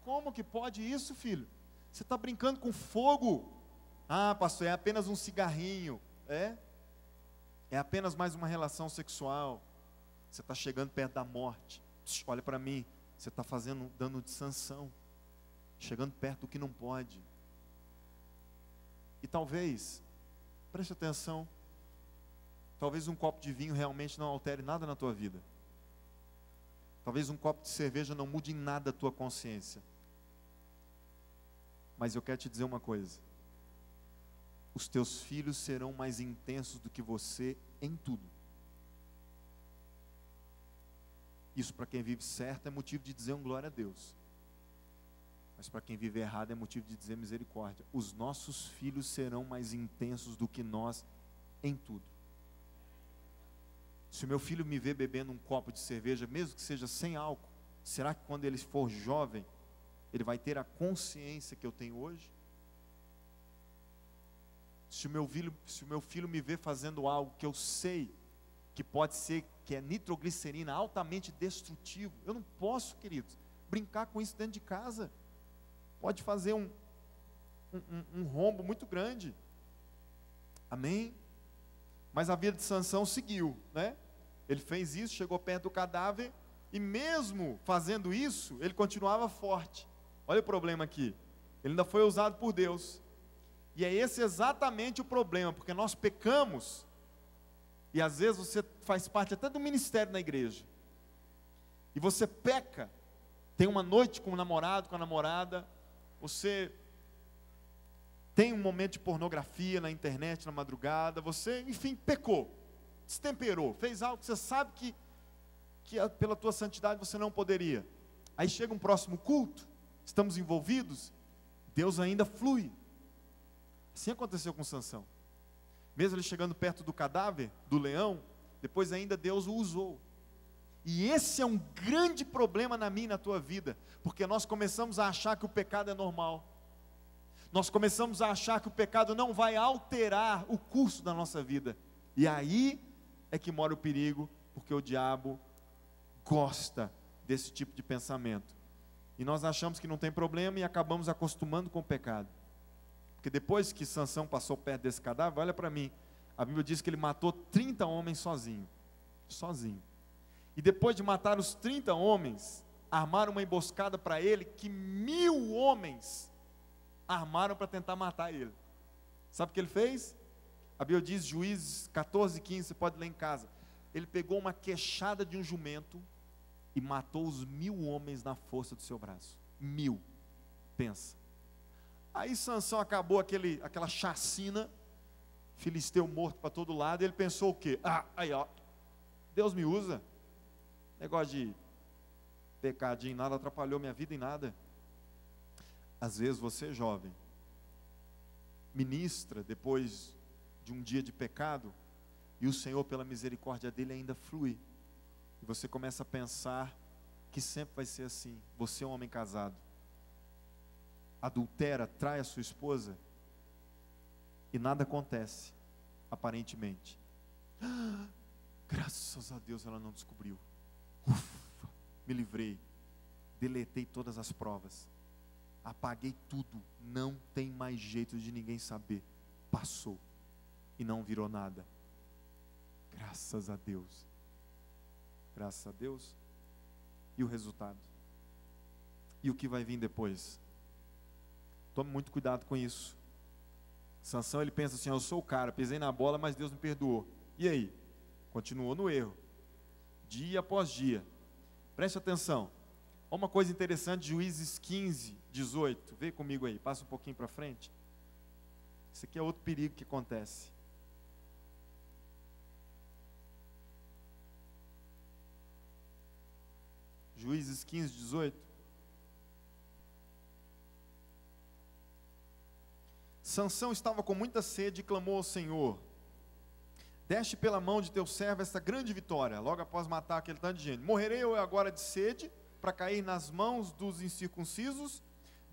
Speaker 1: Como que pode isso, filho? Você está brincando com fogo. Ah, pastor, é apenas um cigarrinho. É apenas mais uma relação sexual. Você está chegando perto da morte. Olha para mim, você está fazendo dano de Sansão, chegando perto do que não pode. E talvez, preste atenção, talvez um copo de vinho realmente não altere nada na tua vida. Talvez um copo de cerveja não mude em nada a tua consciência. Mas eu quero te dizer uma coisa: os teus filhos serão mais intensos do que você em tudo. Isso para quem vive certo é motivo de dizer um glória a Deus. Mas para quem vive errado é motivo de dizer misericórdia. Os nossos filhos serão mais intensos do que nós em tudo. Se o meu filho me ver bebendo um copo de cerveja, mesmo que seja sem álcool, será que quando ele for jovem, ele vai ter a consciência que eu tenho hoje? Se o meu filho me ver fazendo algo que eu sei que pode ser, que é nitroglicerina, altamente destrutivo, eu não posso, queridos, brincar com isso dentro de casa. Pode fazer um rombo muito grande. Amém? Mas a vida de Sansão seguiu, né? Ele fez isso, chegou perto do cadáver, e mesmo fazendo isso, ele continuava forte. Olha o problema aqui, ele ainda foi usado por Deus. E é esse exatamente o problema, porque nós pecamos, e às vezes você faz parte até do ministério na igreja, e você peca, tem uma noite com o namorado, com a namorada, você tem um momento de pornografia na internet, na madrugada, você, enfim, pecou, destemperou, fez algo que você sabe que pela tua santidade você não poderia. Aí chega um próximo culto, estamos envolvidos, Deus ainda flui. Assim aconteceu com Sansão. Mesmo ele chegando perto do cadáver, do leão, depois ainda Deus o usou. E esse é um grande problema na minha e na tua vida, porque nós começamos a achar que o pecado é normal. Nós começamos a achar que o pecado não vai alterar o curso da nossa vida. E aí é que mora o perigo, porque o diabo gosta desse tipo de pensamento. E nós achamos que não tem problema e acabamos acostumando com o pecado. Porque depois que Sansão passou perto desse cadáver, olha para mim, a Bíblia diz que ele matou 30 homens sozinho. E depois de matar os 30 homens, armaram uma emboscada para ele, que 1000 homens armaram para tentar matar ele. Sabe o que ele fez? A Bíblia diz, Juízes 14:15, você pode ler em casa. Ele pegou uma queixada de um jumento e matou os 1000 homens na força do seu braço. 1000, pensa. Aí Sansão acabou aquela chacina, filisteu morto para todo lado, e ele pensou o quê? Aí ó, Deus me usa, negócio de pecadinho, nada atrapalhou minha vida em nada. Às vezes você, jovem, ministra depois de um dia de pecado, e o Senhor, pela misericórdia dele, ainda flui, e você começa a pensar que sempre vai ser assim. Você é um homem casado, adultera, trai a sua esposa, e nada acontece, aparentemente. Graças a Deus ela não descobriu. Ufa, me livrei, deletei todas as provas, apaguei tudo, não tem mais jeito de ninguém saber. Passou, e não virou nada. Graças a Deus. Graças a Deus. E o resultado? E o que vai vir depois? Tome muito cuidado com isso. Sansão, ele pensa assim: eu sou o cara, pisei na bola, mas Deus me perdoou. E aí? Continuou no erro, dia após dia. Preste atenção. Uma coisa interessante, Juízes 15, 18. Vem comigo aí, passa um pouquinho para frente. Esse aqui é outro perigo que acontece. Juízes 15, 18. Sansão estava com muita sede e clamou ao Senhor: deste pela mão de teu servo esta grande vitória, logo após matar aquele tanto de gente. Morrerei eu agora de sede, para cair nas mãos dos incircuncisos?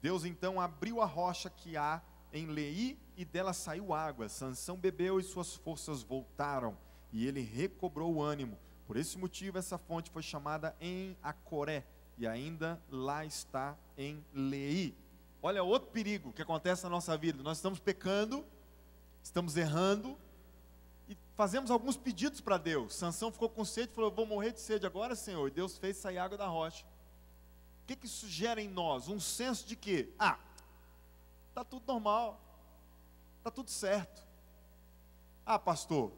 Speaker 1: Deus então abriu a rocha que há em Leí, e dela saiu água. Sansão bebeu e suas forças voltaram, e ele recobrou o ânimo. Por esse motivo essa fonte foi chamada em Acoré, e ainda lá está em Leí. Olha outro perigo que acontece na nossa vida. Nós estamos pecando, estamos errando, e fazemos alguns pedidos para Deus. Sansão ficou com sede e falou: eu vou morrer de sede agora, Senhor. E Deus fez sair água da rocha. O que isso gera em nós? Um senso de que, está tudo normal, está tudo certo. Pastor,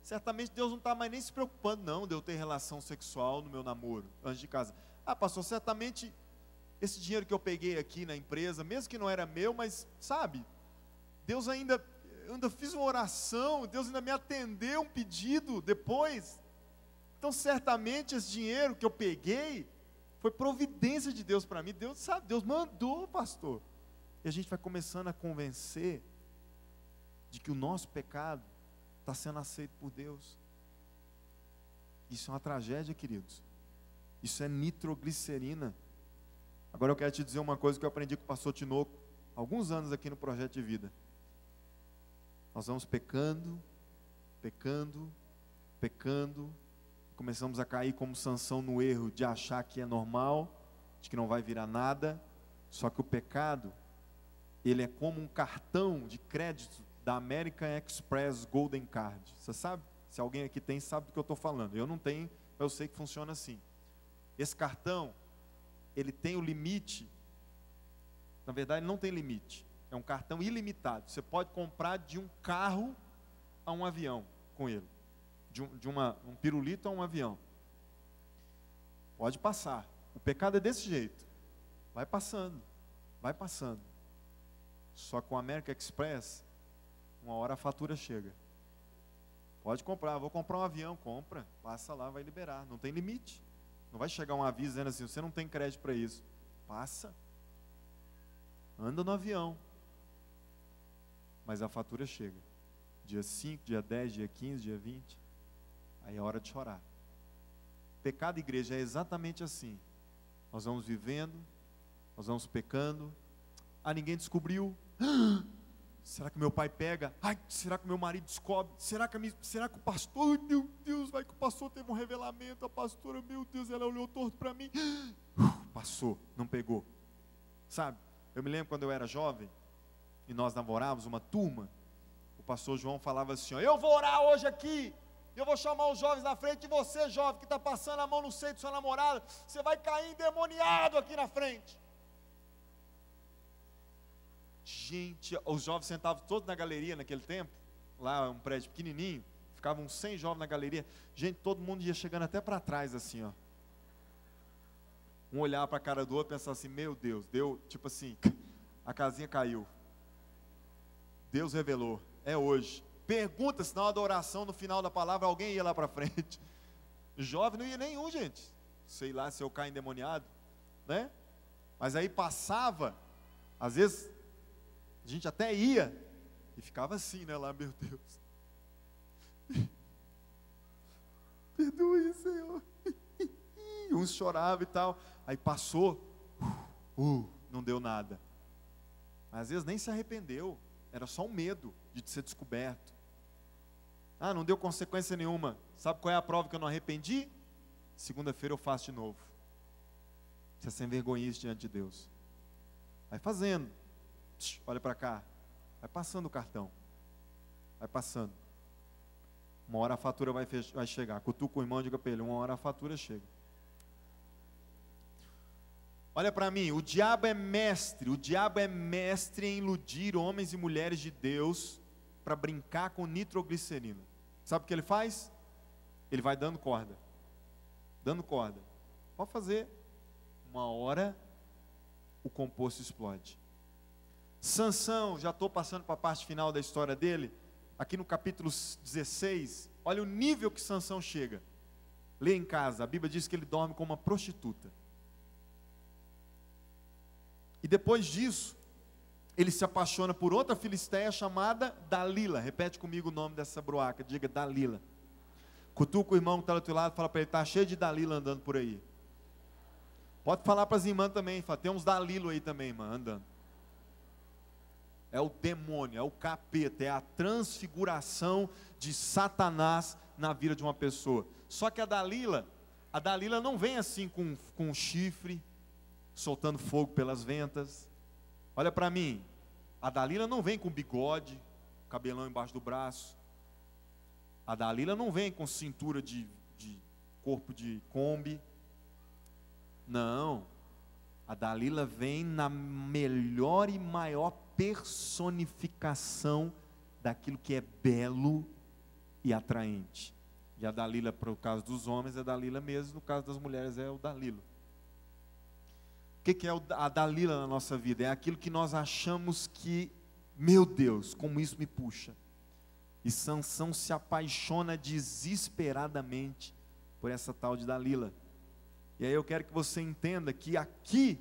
Speaker 1: certamente Deus não está mais nem se preocupando não de eu ter relação sexual no meu namoro, antes de casar. Pastor, certamente esse dinheiro que eu peguei aqui na empresa, mesmo que não era meu, mas sabe, Deus ainda fiz uma oração, Deus ainda me atendeu um pedido depois. Então certamente esse dinheiro que eu peguei foi providência de Deus para mim. Deus sabe, Deus mandou, pastor. E a gente vai começando a convencer de que o nosso pecado está sendo aceito por Deus. Isso é uma tragédia, queridos. Isso é nitroglicerina. Agora eu quero te dizer uma coisa que eu aprendi com o pastor Tinoco há alguns anos aqui no Projeto de Vida. Nós vamos pecando, começamos a cair como Sansão no erro de achar que é normal, de que não vai virar nada. Só que o pecado, ele é como um cartão de crédito da American Express Golden Card. Você sabe? Se alguém aqui tem, sabe do que eu estou falando. Eu não tenho, eu sei que funciona assim. Esse cartão, ele tem o limite. Na verdade, não tem limite. É um cartão ilimitado. Você pode comprar de um carro a um avião com ele. Um pirulito a um avião. Pode passar. O pecado é desse jeito. Vai passando. Só com o American Express, uma hora a fatura chega. Pode comprar. Vou comprar um avião. Compra. Passa lá, vai liberar. Não tem limite. Não vai chegar um aviso dizendo assim: você não tem crédito para isso. Passa. Anda no avião. Mas a fatura chega. Dia 5, dia 10, dia 15, dia 20. Aí é hora de chorar. Pecado, igreja, é exatamente assim. Nós vamos vivendo, nós vamos pecando. Ninguém descobriu. Será que meu pai pega? Será que meu marido descobre? Será que o pastor, meu Deus, vai que o pastor teve um revelamento, a pastora, meu Deus, ela olhou torto para mim. Passou, não pegou. Sabe, eu me lembro quando eu era jovem, e nós namorávamos uma turma, o pastor João falava assim: eu vou orar hoje aqui, eu vou chamar os jovens na frente, e você, jovem, que está passando a mão no seio de sua namorada, você vai cair endemoniado aqui na frente. Gente, os jovens sentavam todos na galeria naquele tempo, lá um prédio pequenininho, ficavam uns 100 jovens na galeria. Gente, todo mundo ia chegando até para trás assim, ó. Um olhava para a cara do outro e pensava assim: meu Deus, deu, tipo assim, A casinha caiu. Deus revelou. É hoje. Pergunta se na hora da oração, no final da palavra, alguém ia lá para frente. Jovem não ia nenhum, gente. Sei lá se eu caio endemoniado, né? Mas aí passava, às vezes, a gente até ia, e ficava assim, né? Lá, meu Deus. Perdoe, Senhor. Uns choravam e tal. Aí passou, não deu nada. Mas às vezes nem se arrependeu. Era só um medo de ser descoberto. Ah, não deu consequência nenhuma. Sabe qual é a prova que eu não arrependi? Segunda-feira eu faço de novo. Você é sem vergonha diante de Deus. Vai fazendo. Olha para cá. Vai passando o cartão. Vai passando. Uma hora a fatura vai chegar. Cutuca o irmão e diga para ele, uma hora a fatura chega. Olha para mim, o diabo é mestre em iludir homens e mulheres de Deus para brincar com nitroglicerina. Sabe o que ele faz? Ele vai dando corda. Dando corda. Pode fazer. Uma hora o composto explode. Sansão, já estou passando para a parte final da história dele. Aqui no capítulo 16, olha o nível que Sansão chega. Lê em casa, a Bíblia diz que ele dorme com uma prostituta. E depois disso, ele se apaixona por outra filisteia chamada Dalila. Repete comigo o nome dessa broaca, diga Dalila. Cutuca o irmão que está do outro lado e fala para ele, está cheio de Dalila andando por aí. Pode falar para as irmãs também, fala, tem uns Dalilo aí também, irmã, andando. É o demônio, é o capeta, é a transfiguração de Satanás na vida de uma pessoa. Só que a Dalila não vem assim com um chifre, soltando fogo pelas ventas. Olha para mim, a Dalila não vem com bigode, cabelão embaixo do braço. A Dalila não vem com cintura de corpo de Kombi. Não, a Dalila vem na melhor e maior personificação daquilo que é belo e atraente. E a Dalila, para o caso dos homens, é a Dalila mesmo, no caso das mulheres é o Dalilo. O que é a Dalila na nossa vida? É aquilo que nós achamos que, meu Deus, como isso me puxa. E Sansão se apaixona desesperadamente por essa tal de Dalila. E aí eu quero que você entenda que aqui,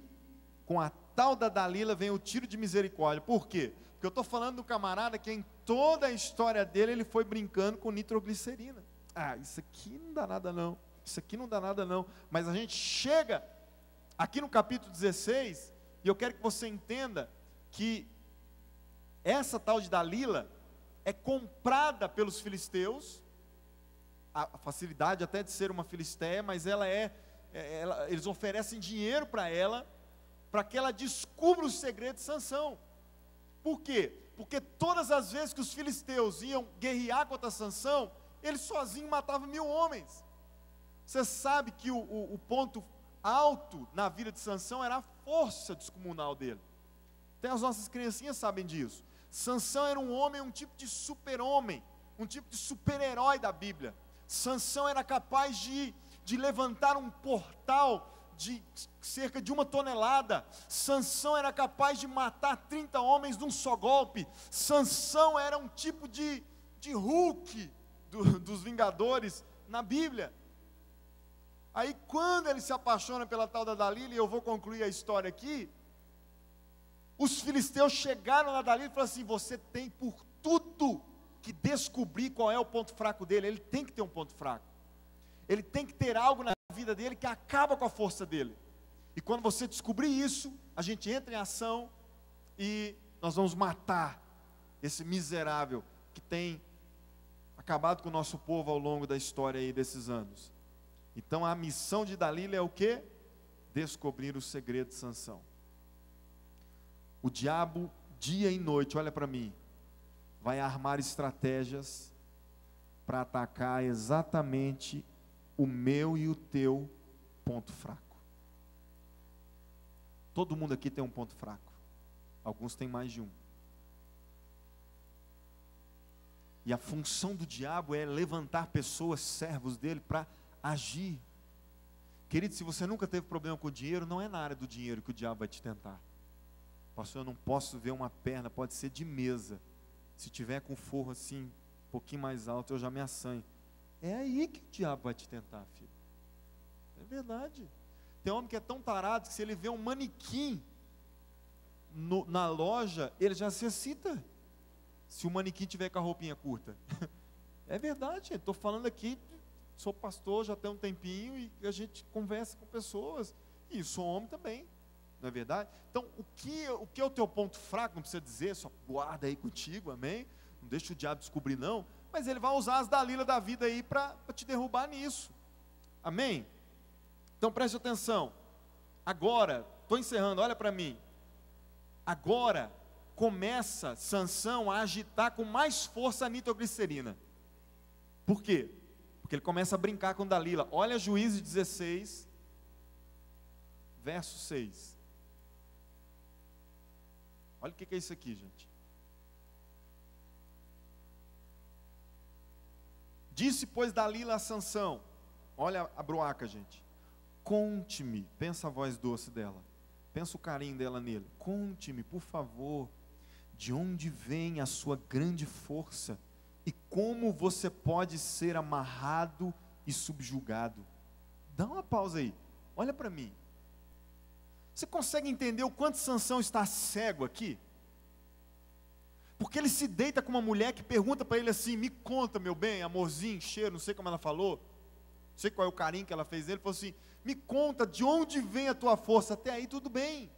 Speaker 1: com a tal da Dalila, vem o tiro de misericórdia. Por quê? Porque eu estou falando do camarada que em toda a história dele, ele foi brincando com nitroglicerina. Ah, isso aqui não dá nada não. Isso aqui não dá nada não. Mas a gente chega aqui no capítulo 16, e eu quero que você entenda que essa tal de Dalila é comprada pelos filisteus, a facilidade até de ser uma filisteia, mas eles oferecem dinheiro para ela, para que ela descubra o segredo de Sansão. Por quê? Porque todas as vezes que os filisteus iam guerrear contra Sansão, ele sozinho matava 1000 homens. Você sabe que o ponto alto na vida de Sansão era a força descomunal dele. Até as nossas criancinhas sabem disso. Sansão era um homem, um tipo de super-homem, um tipo de super-herói da Bíblia. Sansão era capaz de levantar um portal de cerca de 1 tonelada. Sansão era capaz de matar 30 homens num só golpe. Sansão era um tipo de Hulk dos Vingadores na Bíblia. Aí quando ele se apaixona pela tal da Dalila, e eu vou concluir a história aqui, os filisteus chegaram na Dalila e falaram assim, você tem por tudo que descobrir qual é o ponto fraco dele. Ele tem que ter um ponto fraco. Ele tem que ter algo na vida dele que acaba com a força dele. E quando você descobrir isso, a gente entra em ação e nós vamos matar esse miserável que tem acabado com o nosso povo ao longo da história aí desses anos. Então a missão de Dalila é o quê? Descobrir o segredo de Sansão. O diabo, dia e noite, olha para mim, vai armar estratégias para atacar exatamente o meu e o teu ponto fraco. Todo mundo aqui tem um ponto fraco. Alguns têm mais de um. E a função do diabo é levantar pessoas, servos dele, para agir. Querido, se você nunca teve problema com o dinheiro, não é na área do dinheiro que o diabo vai te tentar. Pastor, eu não posso ver uma perna, pode ser de mesa. Se tiver com forro assim, um pouquinho mais alto, eu já me assanho. É aí que o diabo vai te tentar, filho. É verdade. Tem homem que é tão tarado que se ele vê um manequim na loja, ele já se excita. Se o manequim tiver com a roupinha curta. É verdade, estou falando aqui, sou pastor já tem um tempinho e a gente conversa com pessoas. E sou homem também, não é verdade? Então, o que é o teu ponto fraco? Não precisa dizer, só guarda aí contigo, amém? Não deixa o diabo descobrir não. Mas ele vai usar as Dalila da vida aí para te derrubar nisso. Amém? Então preste atenção. Agora, estou encerrando, olha para mim. Agora começa Sansão a agitar com mais força a nitroglicerina. Por quê? Porque ele começa a brincar com Dalila. Olha Juízes 16, verso 6. Olha o que é isso aqui, gente. Disse, pois, Dalila a Sansão. Olha a broaca, gente. Conte-me, pensa a voz doce dela, pensa o carinho dela nele. Conte-me, por favor, de onde vem a sua grande força e como você pode ser amarrado e subjugado. Dá uma pausa aí, olha para mim. Você consegue entender o quanto Sansão está cego aqui? Porque ele se deita com uma mulher que pergunta para ele assim: me conta, meu bem, amorzinho, cheiro, não sei como ela falou, não sei qual é o carinho que ela fez nele. Ele falou assim: me conta de onde vem a tua força. Até aí tudo bem.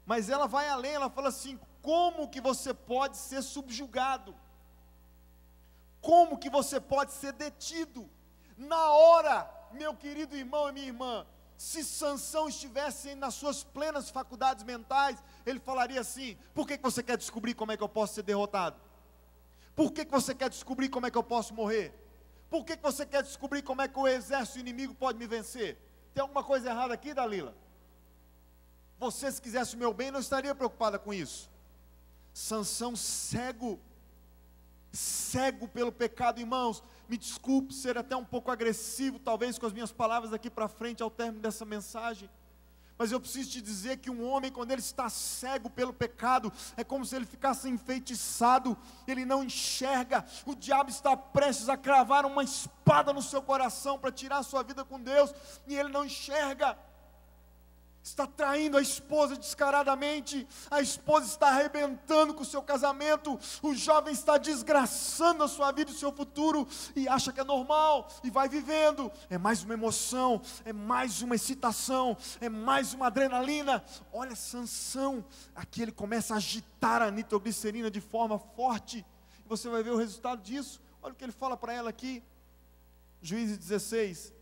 Speaker 1: Mas ela vai além, ela fala assim: como que você pode ser subjugado? Como que você pode ser detido? Na hora, meu querido irmão e minha irmã, se Sansão estivesse nas suas plenas faculdades mentais, ele falaria assim: por que você quer descobrir como é que eu posso ser derrotado? Por que você quer descobrir como é que eu posso morrer? Por que você quer descobrir como é que o exército inimigo pode me vencer? Tem alguma coisa errada aqui, Dalila? Você, se quisesse o meu bem, não estaria preocupada com isso. Sansão cego pelo pecado, irmãos. Me desculpe ser até um pouco agressivo, talvez com as minhas palavras daqui para frente, ao término dessa mensagem. Mas eu preciso te dizer que um homem, quando ele está cego pelo pecado, é como se ele ficasse enfeitiçado, ele não enxerga. O diabo está prestes a cravar uma espada no seu coração para tirar a sua vida com Deus, e ele não enxerga. Está traindo a esposa descaradamente, a esposa está arrebentando com o seu casamento, o jovem está desgraçando a sua vida e o seu futuro, e acha que é normal, e vai vivendo. É mais uma emoção, é mais uma excitação, é mais uma adrenalina. Olha Sansão, aqui ele começa a agitar a nitroglicerina de forma forte, e você vai ver o resultado disso. Olha o que ele fala para ela aqui, Juízes 16,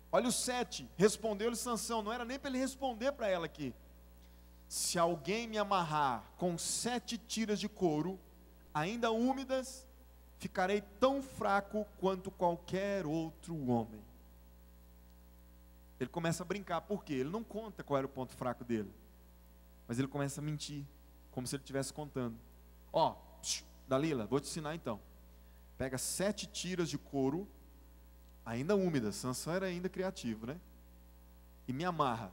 Speaker 1: olha o 7, respondeu-lhe Sansão, não era nem para ele responder para ela aqui: se alguém me amarrar com 7 tiras de couro, ainda úmidas, ficarei tão fraco quanto qualquer outro homem. Ele começa a brincar, por quê? Ele não conta qual era o ponto fraco dele, mas ele começa a mentir, como se ele estivesse contando. Ó, Dalila, vou te ensinar então. Pega 7 tiras de couro, ainda úmida, Sansão era ainda criativo, né? E me amarra.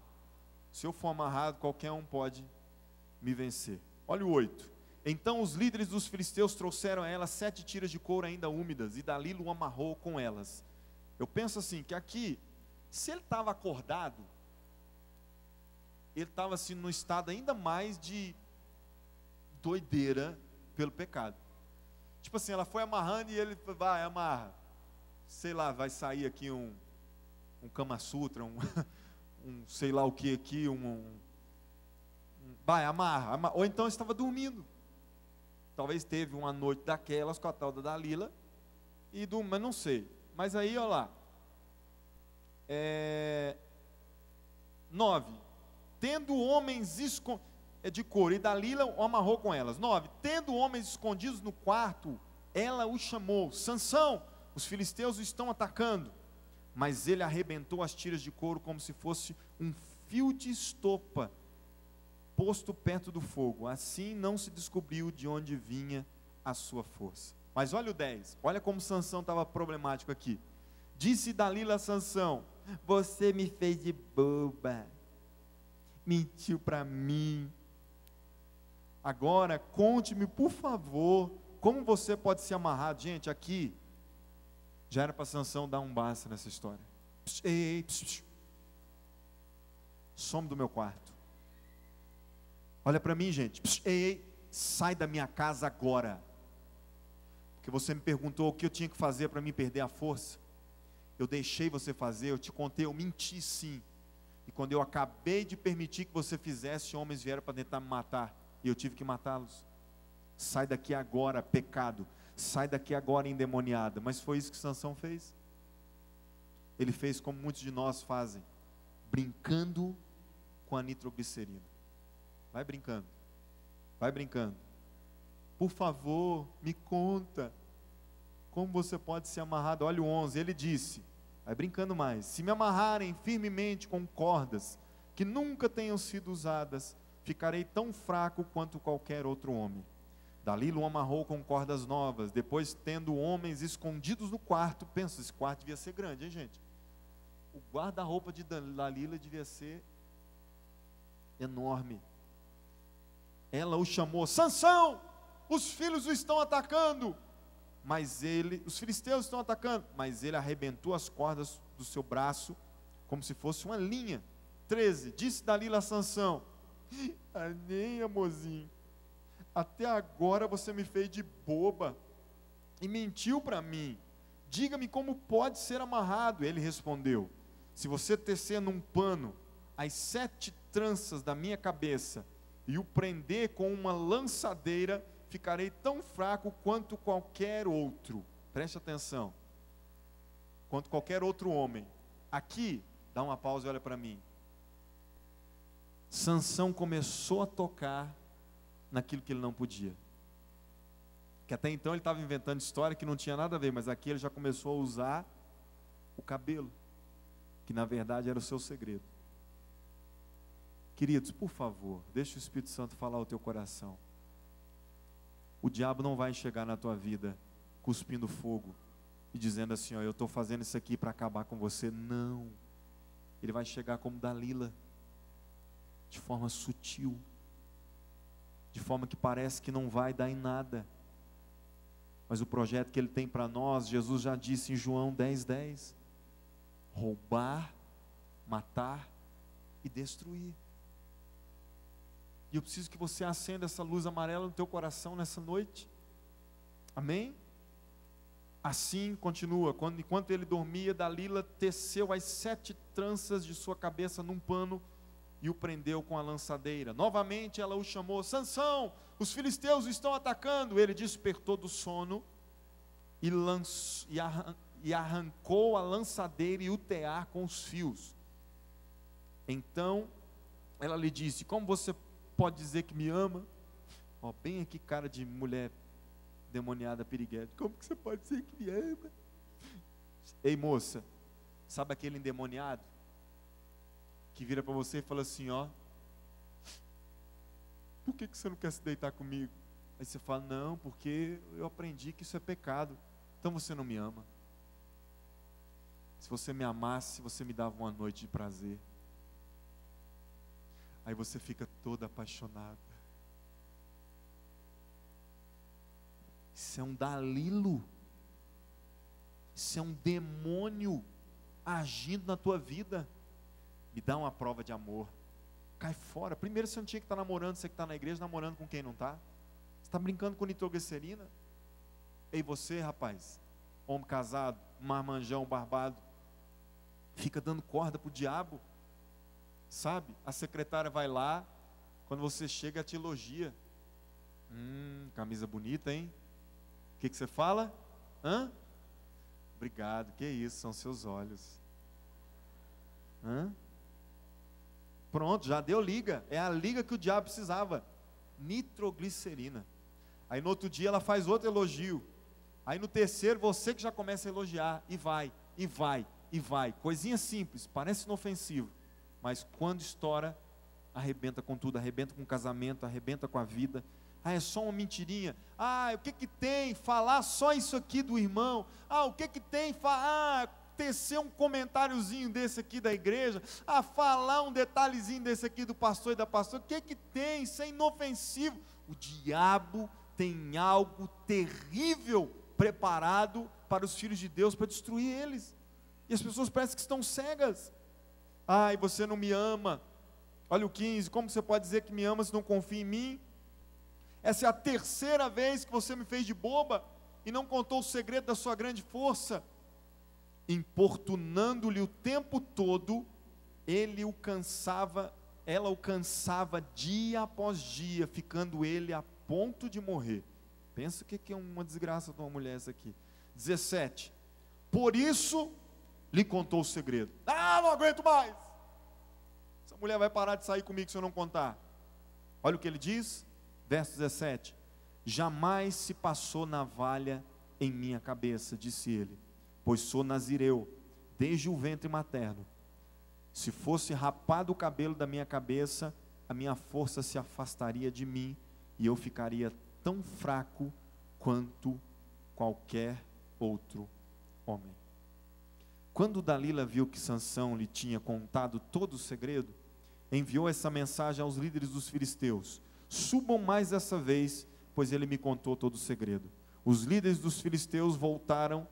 Speaker 1: Se eu for amarrado, qualquer um pode me vencer. Olha o 8. Então os líderes dos filisteus trouxeram a ela 7 tiras de couro ainda úmidas, e Dalila o amarrou com elas. Eu penso assim, que aqui, se ele estava acordado, ele estava assim num estado ainda mais de doideira pelo pecado. Tipo assim, ela foi amarrando e ele vai, amarra. Sei lá, vai sair aqui um Kama Sutra, um sei lá o que aqui, vai, amarra. Ou então estava dormindo. Talvez teve uma noite daquelas com a tal da Dalila, mas não sei. Mas aí, olha lá. 9. Tendo homens de couro, e Dalila o amarrou com elas. 9. Tendo homens escondidos no quarto, ela o chamou: Sansão, os filisteus o estão atacando. Mas ele arrebentou as tiras de couro como se fosse um fio de estopa posto perto do fogo. Assim não se descobriu de onde vinha a sua força. Mas olha o 10, olha como Sansão estava problemático aqui. Disse Dalila a Sansão: você me fez de boba, mentiu para mim, Agora, conte-me, por favor, como você pode ser amarrado. Gente, aqui, já era para Sansão dar um basta nessa história. Ei, some do meu quarto. Olha para mim, gente. Ei, sai da minha casa agora. Porque você me perguntou o que eu tinha que fazer para me perder a força. Eu deixei você fazer, eu te contei, eu menti sim. E quando eu acabei de permitir que você fizesse, homens vieram para tentar me matar. E eu tive que matá-los. Sai daqui agora, pecado. Sai daqui agora, endemoniada. Mas foi isso que Sansão fez. Ele fez como muitos de nós fazem. Brincando com a nitroglicerina. Vai brincando. Vai brincando. Por favor, me conta. Como você pode ser amarrado? Olha o 11, ele disse, vai brincando mais. Se me amarrarem firmemente com cordas, que nunca tenham sido usadas, ficarei tão fraco quanto qualquer outro homem. Dalila o amarrou com cordas novas, depois tendo homens escondidos no quarto. Pensa, esse quarto devia ser grande, hein, gente? O guarda-roupa de Dalila devia ser enorme. Ela o chamou, Sansão, os filhos o estão atacando. Os filisteus estão atacando, mas ele arrebentou as cordas do seu braço, como se fosse uma linha. 13, disse Dalila a Sansão, nem amorzinho, até agora você me fez de boba, e mentiu para mim, diga-me como pode ser amarrado. Ele respondeu, se você tecer num pano as 7 tranças da minha cabeça, e o prender com uma lançadeira, ficarei tão fraco quanto qualquer outro. Preste atenção. Quanto qualquer outro homem. Aqui, dá uma pausa e olha para mim. Sansão começou a tocar naquilo que ele não podia. Que até então ele estava inventando história que não tinha nada a ver, mas aqui ele já começou a usar o cabelo, que na verdade era o seu segredo. Queridos, por favor, deixa o Espírito Santo falar ao teu coração. O diabo não vai chegar na tua vida cuspindo fogo e dizendo assim, ó, eu estou fazendo isso aqui para acabar com você. Não. Ele vai chegar como Dalila, de forma sutil, de forma que parece que não vai dar em nada. Mas o projeto que ele tem para nós, Jesus já disse em João 10:10, roubar, matar e destruir. E eu preciso que você acenda essa luz amarela no teu coração nessa noite. Amém? Assim continua, enquanto ele dormia, Dalila teceu as 7 tranças de sua cabeça num pano e o prendeu com a lançadeira. Novamente ela o chamou, Sansão, os filisteus o estão atacando. Ele despertou do sono e arrancou a lançadeira e o tear com os fios. Então ela lhe disse, como você pode dizer que me ama? Ó, bem aqui cara de mulher demoniada, piriguete. Como que você pode dizer que me ama? Ei moça, sabe aquele endemoniado que vira para você e fala assim, ó, por que você não quer se deitar comigo? Aí você fala, não, porque eu aprendi que isso é pecado. Então você não me ama. Se você me amasse, você me dava uma noite de prazer. Aí você fica toda apaixonada. Isso é um Dalilo. Isso é um demônio agindo na tua vida. Me dá uma prova de amor. Cai fora. Primeiro você não tinha que estar namorando, você que está na igreja namorando com quem não está. Você está brincando com nitroglicerina. Ei você rapaz, homem casado, marmanjão, barbado, fica dando corda para o diabo. Sabe, a secretária vai lá, quando você chega te elogia. Camisa bonita, hein? O que você fala? Hã? Obrigado, que isso, são seus olhos. Hã? Pronto, já deu liga, é a liga que o diabo precisava. Nitroglicerina. Aí no outro dia ela faz outro elogio. Aí no terceiro você que já começa a elogiar, e vai, e vai, e vai. Coisinha simples, parece inofensivo. Mas quando estoura, arrebenta com tudo, arrebenta com o casamento, arrebenta com a vida. Ah, é só uma mentirinha. Ah, o que que tem? Falar só isso aqui do irmão. Ah, o que que tem? Tecer um comentáriozinho desse aqui da igreja. Ah, falar um detalhezinho desse aqui do pastor e da pastora. O que que tem? Isso é inofensivo. O diabo tem algo terrível preparado para os filhos de Deus, para destruir eles. E as pessoas parecem que estão cegas. Ai, você não me ama. Olha o 15, como você pode dizer que me ama se não confia em mim? Essa é a terceira vez que você me fez de boba e não contou o segredo da sua grande força. Importunando-lhe o tempo todo, ela o cansava dia após dia, ficando ele a ponto de morrer. Pensa o que é uma desgraça de uma mulher essa aqui. 17, por isso lhe contou o segredo. Não aguento mais. Essa mulher vai parar de sair comigo se eu não contar. Olha o que ele diz, verso 17. Jamais se passou navalha em minha cabeça, disse ele, pois sou nazireu, desde o ventre materno. Se fosse rapado o cabelo da minha cabeça, a minha força se afastaria de mim, e eu ficaria tão fraco quanto qualquer outro homem. Quando Dalila viu que Sansão lhe tinha contado todo o segredo, enviou essa mensagem aos líderes dos filisteus: subam mais dessa vez, pois ele me contou todo o segredo. Os líderes dos filisteus voltaram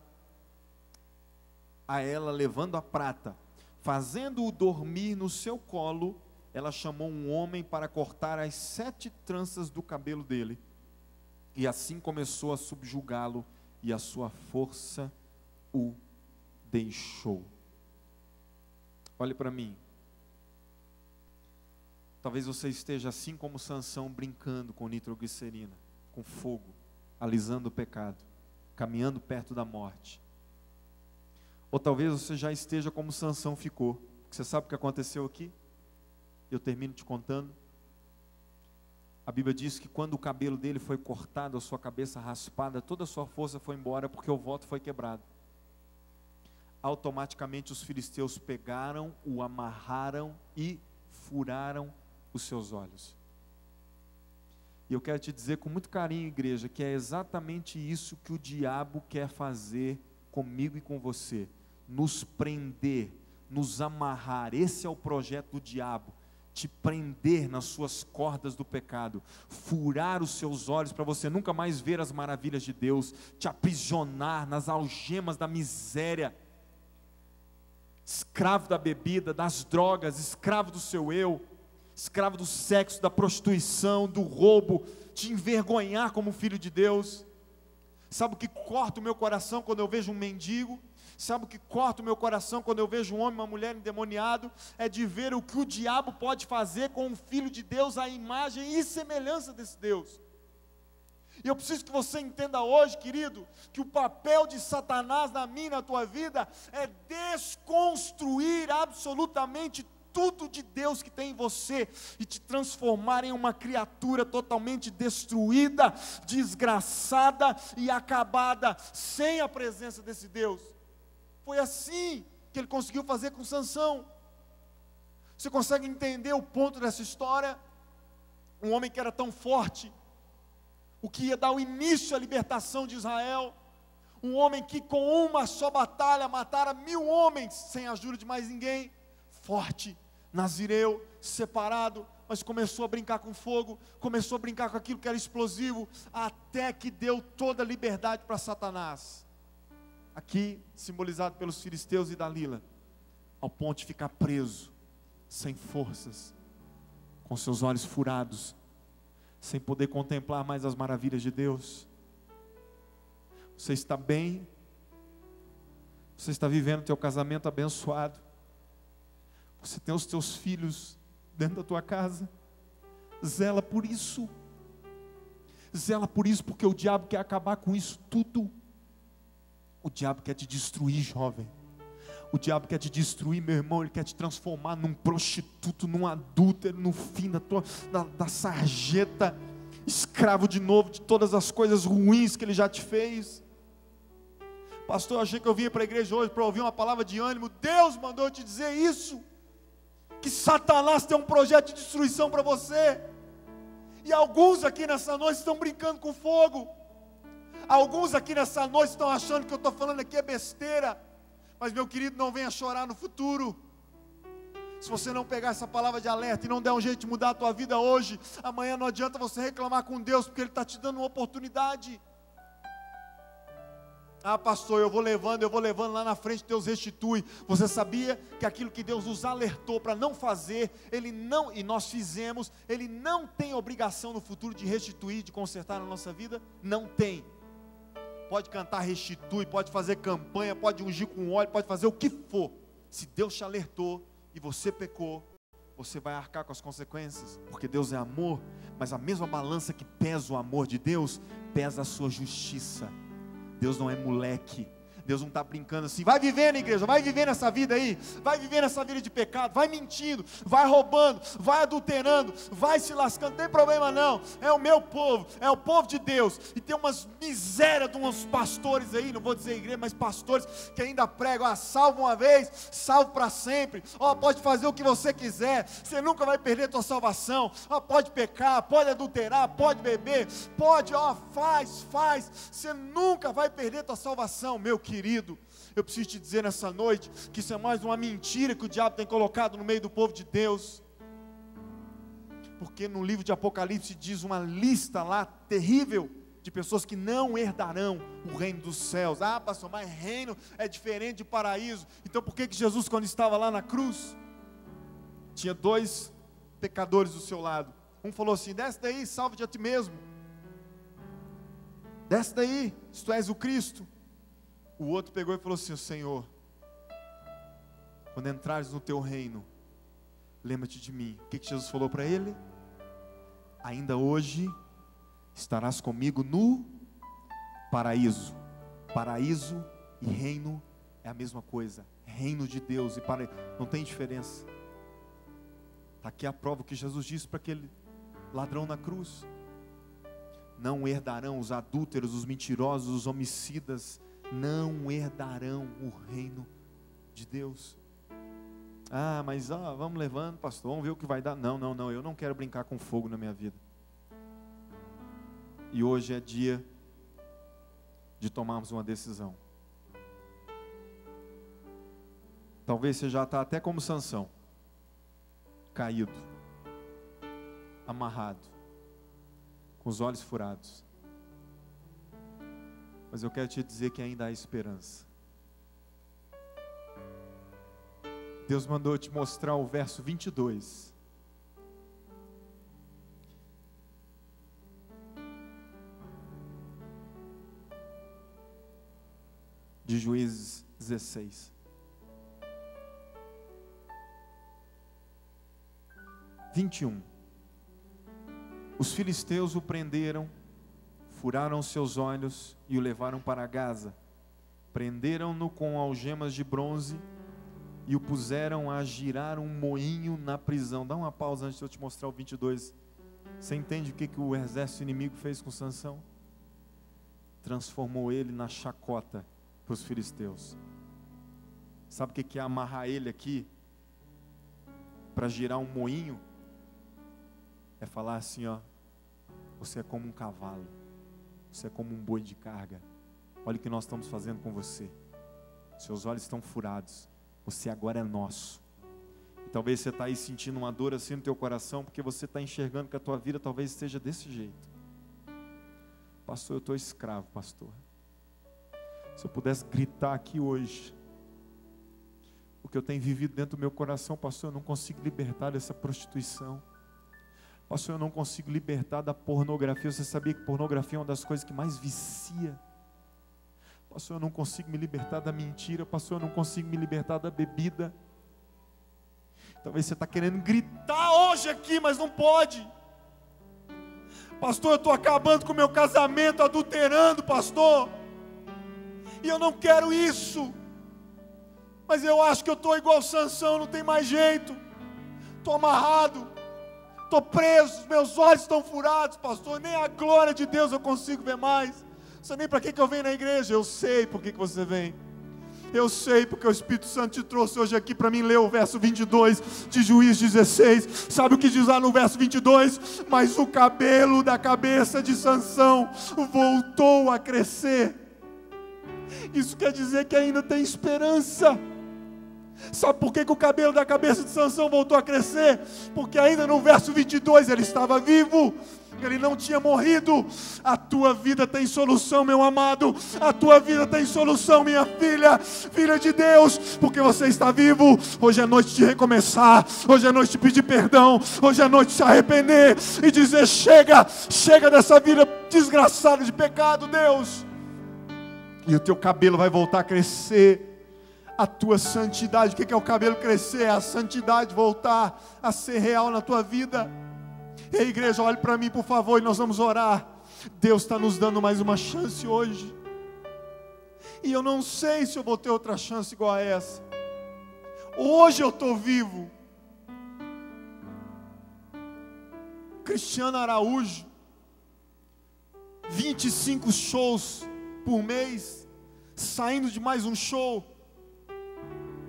Speaker 1: a ela levando a prata. Fazendo-o dormir no seu colo, ela chamou um homem para cortar as 7 tranças do cabelo dele, e assim começou a subjugá-lo, e a sua força o deixou. Olhe para mim. Talvez você esteja assim como Sansão, brincando com nitroglicerina, com fogo, alisando o pecado, caminhando perto da morte. Ou talvez você já esteja como Sansão ficou. Você sabe o que aconteceu aqui? Eu termino te contando. A Bíblia diz que quando o cabelo dele foi cortado, a sua cabeça raspada, toda a sua força foi embora, porque o voto foi quebrado. Automaticamente os filisteus pegaram, o amarraram e furaram os seus olhos. E eu quero te dizer com muito carinho, igreja, que é exatamente isso que o diabo quer fazer comigo e com você: nos prender, nos amarrar. Esse é o projeto do diabo: te prender nas suas cordas do pecado, furar os seus olhos para você nunca mais ver as maravilhas de Deus, te aprisionar nas algemas da miséria, escravo da bebida, das drogas, escravo do seu eu, escravo do sexo, da prostituição, do roubo, te envergonhar como filho de Deus. Sabe o que corta o meu coração quando eu vejo um mendigo? Sabe o que corta o meu coração quando eu vejo um homem, uma mulher endemoniado? É de ver o que o diabo pode fazer com um filho de Deus, à imagem e semelhança desse Deus. E eu preciso que você entenda hoje, querido, que o papel de Satanás na minha e na tua vida é desconstruir absolutamente tudo de Deus que tem em você e te transformar em uma criatura totalmente destruída, desgraçada e acabada, sem a presença desse Deus. Foi assim que ele conseguiu fazer com Sansão. Você consegue entender o ponto dessa história? Um homem que era tão forte, o que ia dar o início à libertação de Israel, um homem que com uma só batalha matara 1000 homens, sem a ajuda de mais ninguém, forte, nazireu, separado, mas começou a brincar com fogo, começou a brincar com aquilo que era explosivo, até que deu toda a liberdade para Satanás, aqui simbolizado pelos filisteus e Dalila, ao ponto de ficar preso, sem forças, com seus olhos furados, sem poder contemplar mais as maravilhas de Deus. Você está bem? Você está vivendo teu casamento abençoado? Você tem os teus filhos dentro da tua casa? Zela por isso. Zela por isso, porque o diabo quer acabar com isso tudo. O diabo quer te destruir, jovem. O diabo quer te destruir, meu irmão. Ele quer te transformar num prostituto, num adúltero, no fim da sarjeta, escravo de novo de todas as coisas ruins que ele já te fez. Pastor, eu achei que eu vinha para a igreja hoje para ouvir uma palavra de ânimo. Deus mandou eu te dizer isso, que Satanás tem um projeto de destruição para você. E alguns aqui nessa noite estão brincando com fogo. Alguns aqui nessa noite estão achando que eu estou falando aqui é besteira. Mas meu querido, não venha chorar no futuro. Se você não pegar essa palavra de alerta e não der um jeito de mudar a tua vida hoje, amanhã não adianta você reclamar com Deus, porque Ele está te dando uma oportunidade. Ah, pastor, eu vou levando, lá na frente Deus restitui. Você sabia que aquilo que Deus nos alertou para não fazer, e nós fizemos, Ele não tem obrigação no futuro de restituir, de consertar na nossa vida? Não tem. Pode cantar restitui, pode fazer campanha, pode ungir com óleo, pode fazer o que for. Se Deus te alertou e você pecou, você vai arcar com as consequências, porque Deus é amor, mas a mesma balança que pesa o amor de Deus, pesa a sua justiça. Deus não é moleque. Deus não está brincando assim, vai vivendo, igreja, vai vivendo essa vida aí, vai vivendo essa vida de pecado, vai mentindo, vai roubando, vai adulterando, vai se lascando, não tem problema não, é o meu povo, é o povo de Deus. E tem umas misérias de uns pastores aí, não vou dizer igreja, mas pastores que ainda pregam, salva uma vez, salvo para sempre, pode fazer o que você quiser, você nunca vai perder a tua salvação, pode pecar, pode adulterar, pode beber, pode, faz, você nunca vai perder a tua salvação, meu querido. Eu preciso te dizer nessa noite que isso é mais uma mentira que o diabo tem colocado no meio do povo de Deus, porque no livro de Apocalipse diz uma lista lá terrível de pessoas que não herdarão o reino dos céus. Pastor, mas reino é diferente de paraíso. Então por que Jesus, quando estava lá na cruz, tinha 2 pecadores do seu lado? Um falou assim, desce daí, salva-te a ti mesmo, desce daí, se tu és o Cristo. O outro pegou e falou assim, Senhor, quando entrares no teu reino, lembra-te de mim. O que Jesus falou para ele? Ainda hoje estarás comigo no paraíso. Paraíso e reino é a mesma coisa. Reino de Deus e paraíso, não tem diferença. Está aqui a prova que Jesus disse para aquele ladrão na cruz. Não herdarão os adúlteros, os mentirosos, os homicidas, não herdarão o reino de Deus. Mas vamos levando, pastor, vamos ver o que vai dar. Não, eu não quero brincar com fogo na minha vida. E hoje é dia de tomarmos uma decisão. Talvez você já está até como Sansão, caído, amarrado, com os olhos furados. Mas eu quero te dizer que ainda há esperança. Deus mandou te mostrar o verso 22. De Juízes 16. 21. Os filisteus o prenderam, furaram seus olhos e o levaram para Gaza. Prenderam-no com algemas de bronze e o puseram a girar um moinho na prisão. Dá uma pausa antes de eu te mostrar o 22. Você entende o que o exército inimigo fez com Sansão? Transformou ele na chacota para os filisteus. Sabe o que é amarrar ele aqui para girar um moinho? É falar assim, você é como um cavalo, você é como um boi de carga. Olha o que nós estamos fazendo com você. Seus olhos estão furados, você agora é nosso. E talvez você está aí sentindo uma dor assim no teu coração, porque você está enxergando que a tua vida talvez esteja desse jeito. Pastor, eu estou escravo, pastor. Se eu pudesse gritar aqui hoje, o que eu tenho vivido dentro do meu coração, pastor, eu não consigo libertar dessa prostituição. Pastor, eu não consigo libertar da pornografia. Você sabia que pornografia é uma das coisas que mais vicia? Pastor, eu não consigo me libertar da mentira. Pastor, eu não consigo me libertar da bebida. Talvez você está querendo gritar hoje aqui, mas não pode. Pastor, eu estou acabando com o meu casamento, adulterando, pastor. E eu não quero isso. Mas eu acho que eu estou igual Sansão, não tem mais jeito. Estou amarrado. Estou preso, meus olhos estão furados, pastor, nem a glória de Deus eu consigo ver mais. Não sei nem para que eu venho na igreja. Eu sei por que você vem. Eu sei porque o Espírito Santo te trouxe hoje aqui para mim ler o verso 22 de Juízes 16. Sabe o que diz lá no verso 22? Mas o cabelo da cabeça de Sansão voltou a crescer. Isso quer dizer que ainda tem esperança. Sabe por que o cabelo da cabeça de Sansão voltou a crescer? Porque ainda no verso 22 ele estava vivo. Ele não tinha morrido. A tua vida tem solução, meu amado. A tua vida tem solução, minha filha, filha de Deus, porque você está vivo. Hoje é noite de recomeçar. Hoje é noite de pedir perdão. Hoje é noite de se arrepender e dizer: chega, chega dessa vida desgraçada de pecado, Deus. E o teu cabelo vai voltar a crescer. A tua santidade, o que é o cabelo crescer? É a santidade voltar a ser real na tua vida. Ei, igreja, olhe para mim, por favor, e nós vamos orar. Deus está nos dando mais uma chance hoje. E eu não sei se eu vou ter outra chance igual a essa. Hoje eu estou vivo. Cristiano Araújo, 25 shows por mês, saindo de mais um show,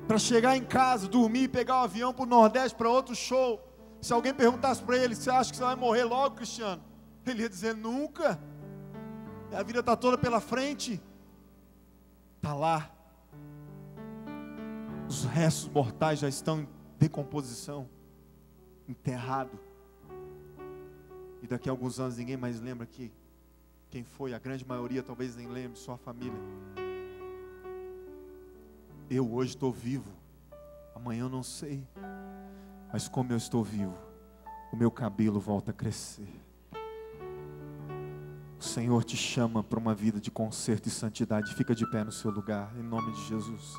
Speaker 1: para chegar em casa, dormir, pegar o avião para o Nordeste para outro show. Se alguém perguntasse para ele: você acha que você vai morrer logo, Cristiano? Ele ia dizer: nunca. A vida está toda pela frente. Está lá. Os restos mortais já estão em decomposição, enterrado. E daqui a alguns anos ninguém mais lembra quem foi. A grande maioria talvez nem lembre, só a família. Eu hoje estou vivo. Amanhã eu não sei. Mas como eu estou vivo, o meu cabelo volta a crescer. O Senhor te chama para uma vida de conserto e santidade. Fica de pé no seu lugar, em nome de Jesus.